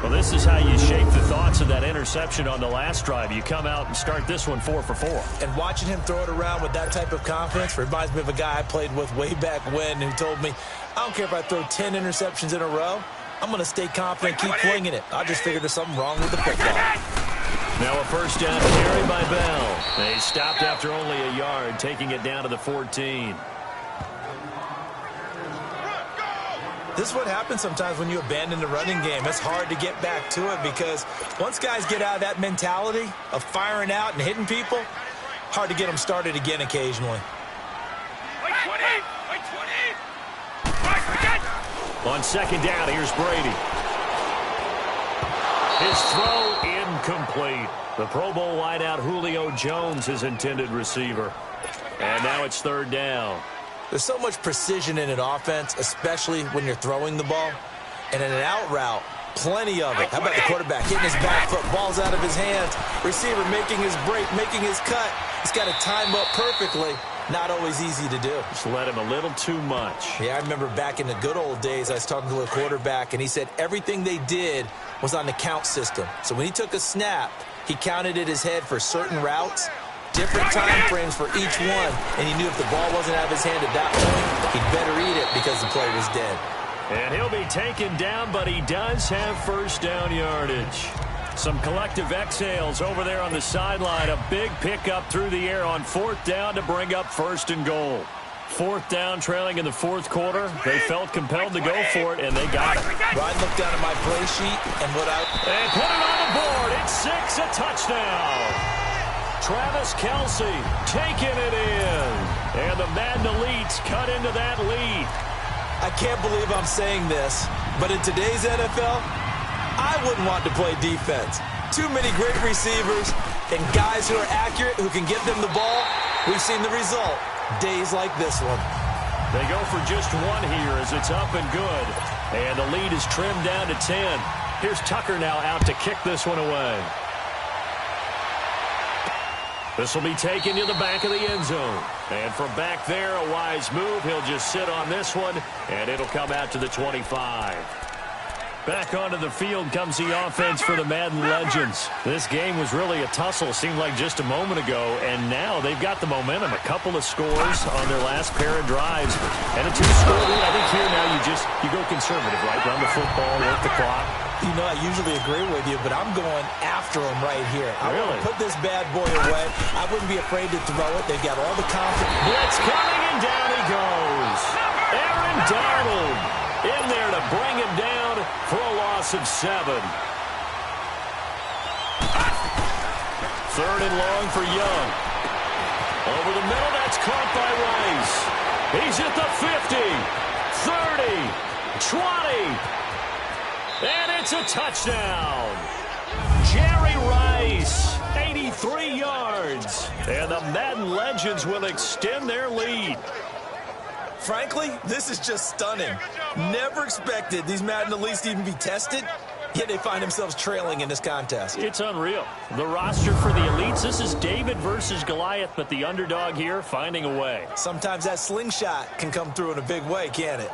Well, this is how you shape the thoughts of that interception on the last drive. You come out and start this one 4 for 4. And watching him throw it around with that type of confidence reminds me of a guy I played with way back when who told me, I don't care if I throw 10 interceptions in a row. I'm going to stay confident, keep flinging it. I just figured there's something wrong with the football. Now a first down carry by Bell. They stopped after only a yard, taking it down to the 14. This is what happens sometimes when you abandon the running game. It's hard to get back to it because once guys get out of that mentality of firing out and hitting people, hard to get them started again occasionally. On second down, here's Brady. His throw incomplete. The Pro Bowl wideout Julio Jones, his intended receiver. And now it's third down. There's so much precision in an offense, especially when you're throwing the ball. And in an out route, plenty of it. How about the quarterback hitting his back foot, ball's out of his hands, receiver making his break, making his cut. He's got to time up perfectly. Not always easy to do. Just let him a little too much. Yeah, I remember back in the good old days, I was talking to a quarterback, and he said everything they did was on the count system. So when he took a snap, he counted in his head for certain routes, different time frames for each one, and he knew if the ball wasn't out of his hand at that point, he'd better eat it because the play was dead. And he'll be taken down, but he does have first down yardage. Some collective exhales over there on the sideline. A big pickup through the air on fourth down to bring up first and goal. Fourth down, trailing in the fourth quarter. They felt compelled to go for it, and they got it. Ryan looked down at my play sheet, and what I... They put it on the board. It's 6, a touchdown. Travis Kelce taking it in. And the Madden Elites cut into that lead. I can't believe I'm saying this, but in today's NFL, I wouldn't want to play defense. Too many great receivers and guys who are accurate, who can get them the ball. We've seen the result. Days like this one. They go for just one here as it's up and good. And the lead is trimmed down to 10. Here's Tucker now out to kick this one away. This will be taken to the back of the end zone. And from back there, a wise move. He'll just sit on this one, and it'll come out to the 25. Back onto the field comes the offense for the Madden Legends. This game was really a tussle, seemed like just a moment ago, and now they've got the momentum. A couple of scores on their last pair of drives, and a 2-score lead. I think here now you go conservative, right? Run the football, work the clock. You know, I usually agree with you, but I'm going after him right here. I really? want to put this bad boy away. I wouldn't be afraid to throw it. They've got all the confidence. Blitz coming, and down he goes. Aaron Donald in there to bring him down for a loss of 7. Third and long for Young. Over the middle, that's caught by Rice. He's at the 50, 30, 20. And it's a touchdown. Jerry Rice, 83 yards. And the Madden Legends will extend their lead. Frankly, this is just stunning. Never expected these Madden Elites to even be tested, yet they find themselves trailing in this contest. It's unreal. The roster for the Elites, this is David versus Goliath, but the underdog here finding a way. Sometimes that slingshot can come through in a big way, can't it?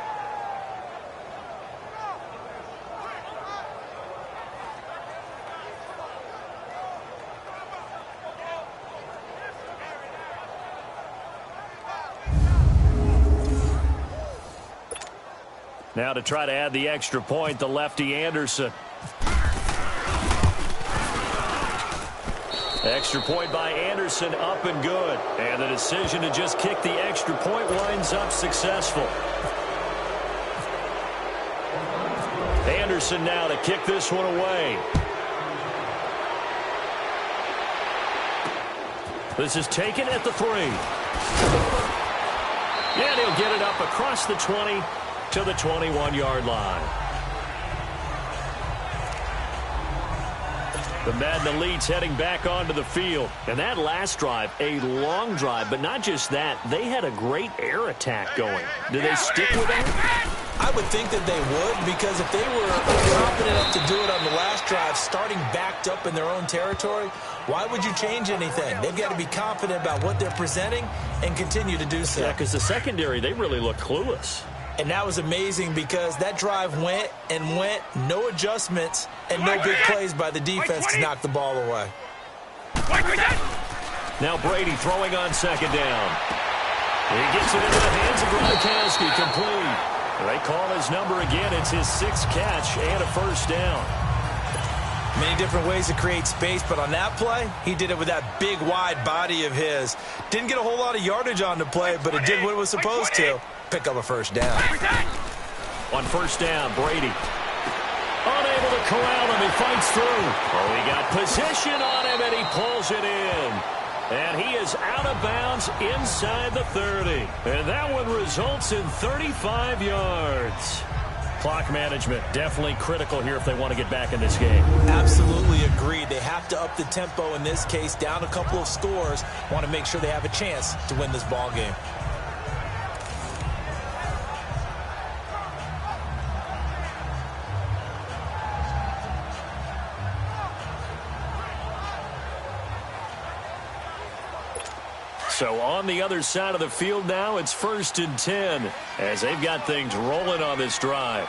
Now to try to add the extra point, the lefty Anderson. Extra point by Anderson, up and good. And the decision to just kick the extra point winds up successful. Anderson now to kick this one away. This is taken at the 3. And he'll get it up across the 20 to the 21-yard line. The Madden Elites heading back onto the field. And that last drive, a long drive, but not just that. They had a great air attack going. Do they stick with that? I would think that they would, because if they were confident enough to do it on the last drive, starting backed up in their own territory, why would you change anything? They've got to be confident about what they're presenting and continue to do so. Yeah, because the secondary, they really look clueless. And that was amazing because that drive went and went, no adjustments, and no big plays by the defense to knock the ball away. Now Brady throwing on second down. He gets it into the hands of Gronkowski, complete. They call his number again. It's his 6th catch and a first down. Many different ways to create space, but on that play, he did it with that big, wide body of his. Didn't get a whole lot of yardage on the play, but it did what it was supposed to. Pick up a first down. On first down, Brady. Unable to corral him. He fights through. Oh, he got position on him, and he pulls it in. And he is out of bounds inside the 30. And that one results in 35 yards. Clock management definitely critical here if they want to get back in this game. Absolutely agreed. They have to up the tempo in this case. Down a couple of scores. Want to make sure they have a chance to win this ball game. So on the other side of the field now, it's 1st and 10 as they've got things rolling on this drive.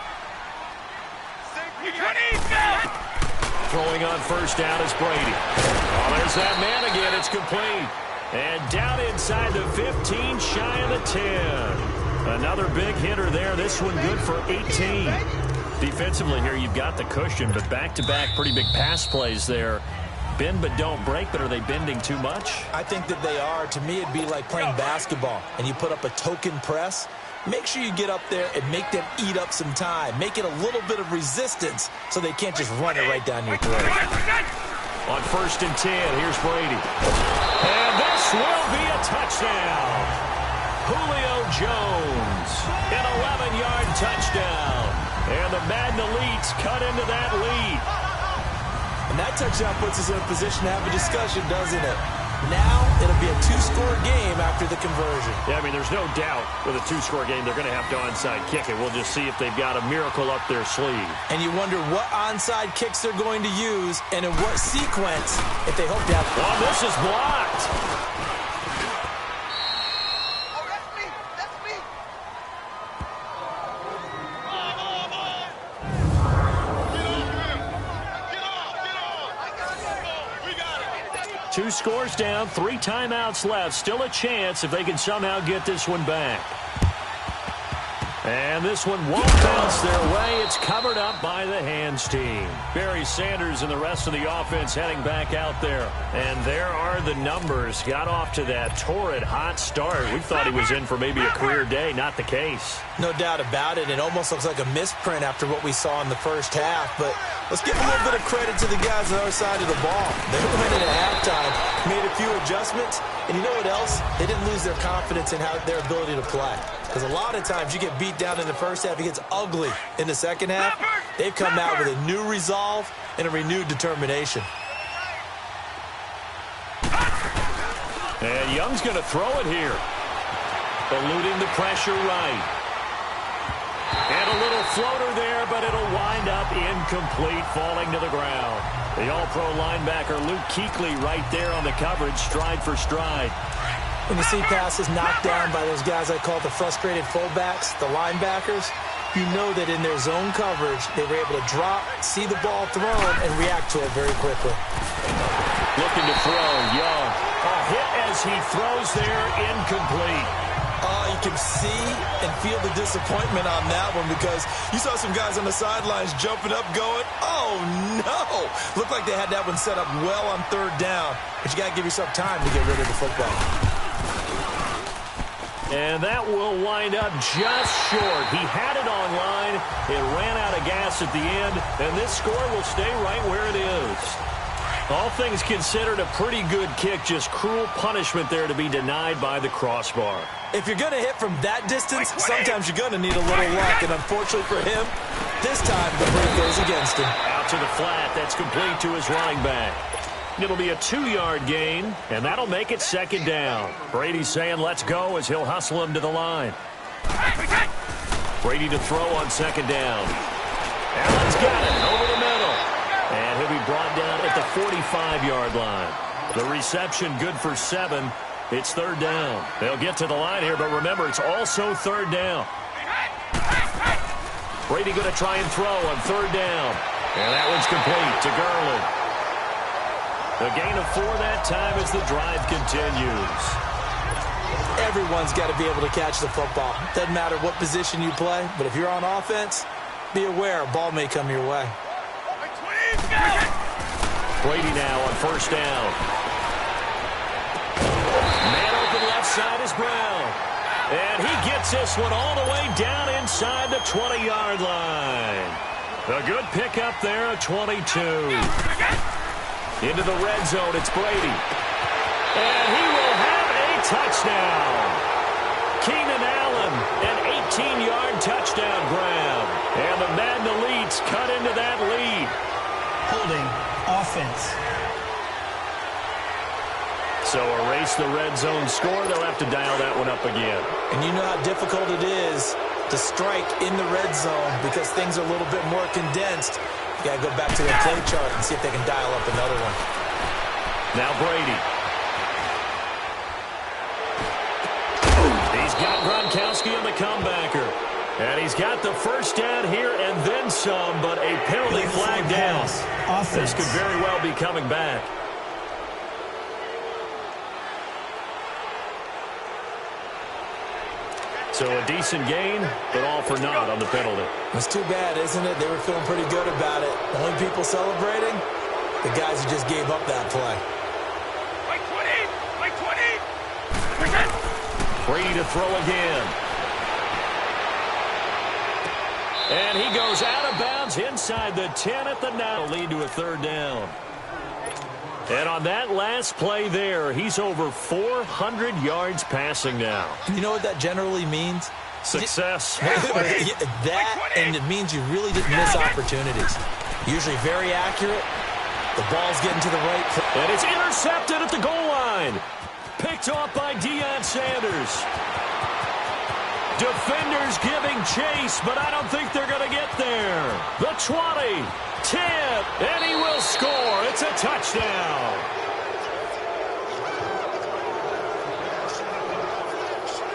Throwing on first down is Brady. Oh, there's that man again. It's complete. And down inside the 15, shy of the 10. Another big hitter there. This one good for 18. Defensively here, you've got the cushion, but back-to-back pretty big pass plays there. Bend but don't break, but are they bending too much? I think that they are. To me, it'd be like playing basketball, and you put up a token press. Make sure you get up there and make them eat up some time. Make it a little bit of resistance so they can't just run it right down your throat. On 1st and 10, here's Brady. And this will be a touchdown. Julio Jones, an 11-yard touchdown. And the Madden Elites cut into that lead. And that touchdown puts us in a position to have a discussion, doesn't it? Now it'll be a 2-score game after the conversion. Yeah, I mean, there's no doubt with a 2-score game they're going to have to onside kick it. We'll just see if they've got a miracle up their sleeve. And you wonder what onside kicks they're going to use and in what sequence if they hope to have... Oh, this is blocked. Two scores down, 3 timeouts left. Still a chance if they can somehow get this one back. And this one won't bounce their way. It's covered up by the hands team. Barry Sanders and the rest of the offense heading back out there. And there are the numbers. Got off to that torrid hot start. We thought he was in for maybe a career day. Not the case. No doubt about it. It almost looks like a misprint after what we saw in the first half. But let's give a little bit of credit to the guys on the other side of the ball. They went in at halftime, made a few adjustments. And you know what else? They didn't lose their confidence in their ability to play. Because a lot of times you get beat down in the first half, it gets ugly in the second half. They've come out with a new resolve and a renewed determination. And Young's going to throw it here. Eluding the pressure right. And a little floater there, but it'll wind up incomplete, falling to the ground. The all-pro linebacker Luke Kuechly right there on the coverage, stride for stride. When you see passes knocked down by those guys I call the frustrated fullbacks, the linebackers, you know that in their zone coverage, they were able to drop, see the ball thrown, and react to it very quickly. Looking to throw, Young. A hit as he throws there, incomplete. You can see and feel the disappointment on that one because you saw some guys on the sidelines jumping up going, oh, no. Looked like they had that one set up well on 3rd down, but you got to give yourself time to get rid of the football. And that will wind up just short. He had it on line. It ran out of gas at the end, and this score will stay right where it is. All things considered, a pretty good kick, just cruel punishment there to be denied by the crossbar. If you're going to hit from that distance, sometimes you're going to need a little luck, and unfortunately for him, this time the break goes against him. Out to the flat, that's complete to his running back. It'll be a 2-yard gain, and that'll make it 2nd down. Brady's saying let's go as he'll hustle him to the line. Brady to throw on 2nd down. And let's get it over the middle. And he'll be brought down at the 45-yard line. The reception good for 7. It's 3rd down. They'll get to the line here, but remember, it's also 3rd down. Brady going to try and throw on 3rd down. And that one's complete to Garland. A gain of 4 that time as the drive continues. Everyone's got to be able to catch the football. Doesn't matter what position you play, but if you're on offense, be aware a ball may come your way. Brady now on 1st down. Man open left side is Brown. And he gets this one all the way down inside the 20-yard line. A good pickup there at 22. Into the red zone, it's Brady. And he will have a touchdown. Keenan Allen, an 18-yard touchdown grab. And the Madden Elites cut into that lead. Holding offense. So erase the red zone score. They'll have to dial that one up again. And you know how difficult it is to strike in the red zone because things are a little bit more condensed. You got to go back to the play chart and see if they can dial up another one. Now Brady. He's got Gronkowski on the comebacker. And he's got the first down here and then some, but a penalty flag down. This could very well be coming back. So a decent gain, but all for naught on the penalty. It's too bad, isn't it? They were feeling pretty good about it. The only people celebrating, the guys who just gave up that play. Like 20! Like 20! Free to throw again. And he goes out of bounds inside the 10 at the now. Lead to a third down. And on that last play there, he's over 400 yards passing now. You know what that generally means? Success. That, and it means you really didn't miss opportunities. Usually very accurate. The ball's getting to the right place. And it's intercepted at the goal line. Picked off by Deion Sanders. Defenders giving chase, but I don't think they're going to get there. The 20, 10, and he will score. It's a touchdown.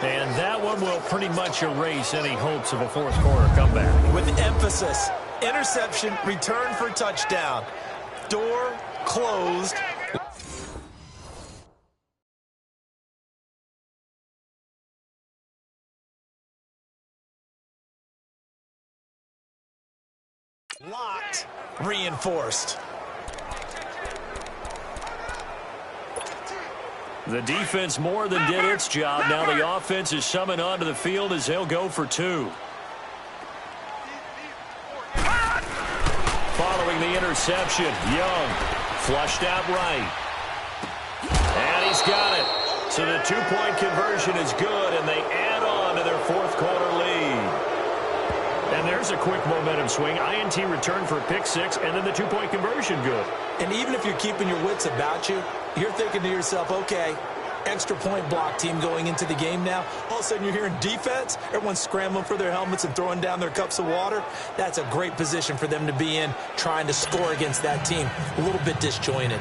And that one will pretty much erase any hopes of a fourth quarter comeback. With emphasis, interception, return for touchdown. Door closed. Locked, reinforced. The defense more than did its job. Now the offense is summoned onto the field as they'll go for two. Following the interception, Young flushed out right. And he's got it. So the two-point conversion is good, and they add on to their fourth quarter lead. And there's a quick momentum swing. INT return for a pick six, and then the two-point conversion good. And even if you're keeping your wits about you, you're thinking to yourself, okay, extra point block team going into the game now. All of a sudden you're hearing defense. Everyone's scrambling for their helmets and throwing down their cups of water. That's a great position for them to be in, trying to score against that team. A little bit disjointed.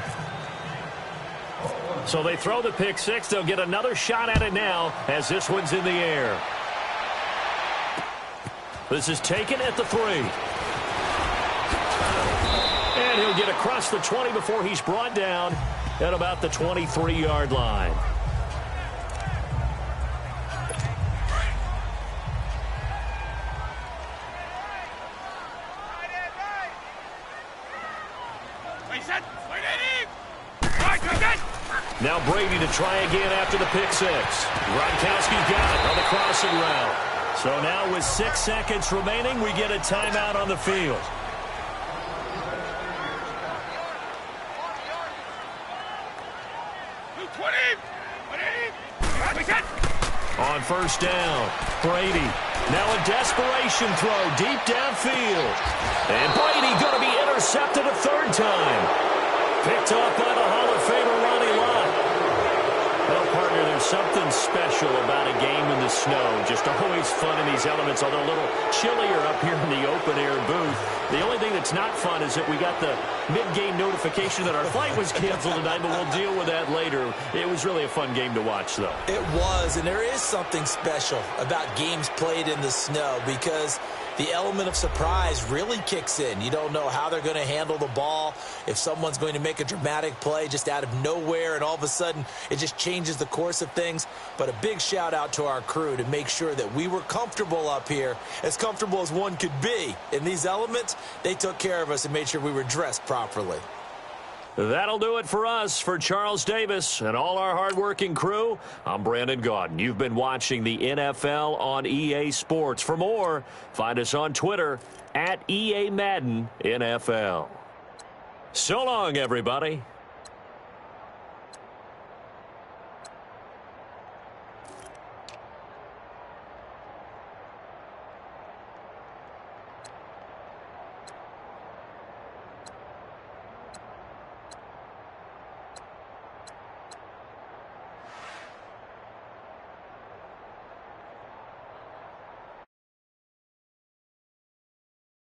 So they throw the pick six. They'll get another shot at it now as this one's in the air. This is taken at the 3. And he'll get across the 20 before he's brought down at about the 23-yard line. Now Brady to try again after the pick six. Gronkowski got it on the crossing route. So now with 6 seconds remaining, we get a timeout on the field. On first down, Brady. Now a desperation throw deep downfield. And Brady going to be intercepted a third time. Picked off by the Hall of Famer Ronnie Lott. Well, partner, there's something special about a game in the snow. Just always fun in these elements, although a little chillier up here in the open-air booth. The only thing that's not fun is that we got the mid-game notification that our flight was canceled tonight, but we'll deal with that later. It was really a fun game to watch, though. It was, and there is something special about games played in the snow because the element of surprise really kicks in. You don't know how they're going to handle the ball, if someone's going to make a dramatic play just out of nowhere, and all of a sudden it just changes the course of things. But a big shout out to our crew to make sure that we were comfortable up here, as comfortable as one could be. In these elements, they took care of us and made sure we were dressed properly. That'll do it for us. For Charles Davis and all our hardworking crew, I'm Brandon Gaudin. You've been watching the NFL on EA Sports. For more, find us on Twitter @EA Madden NFL. So long, everybody.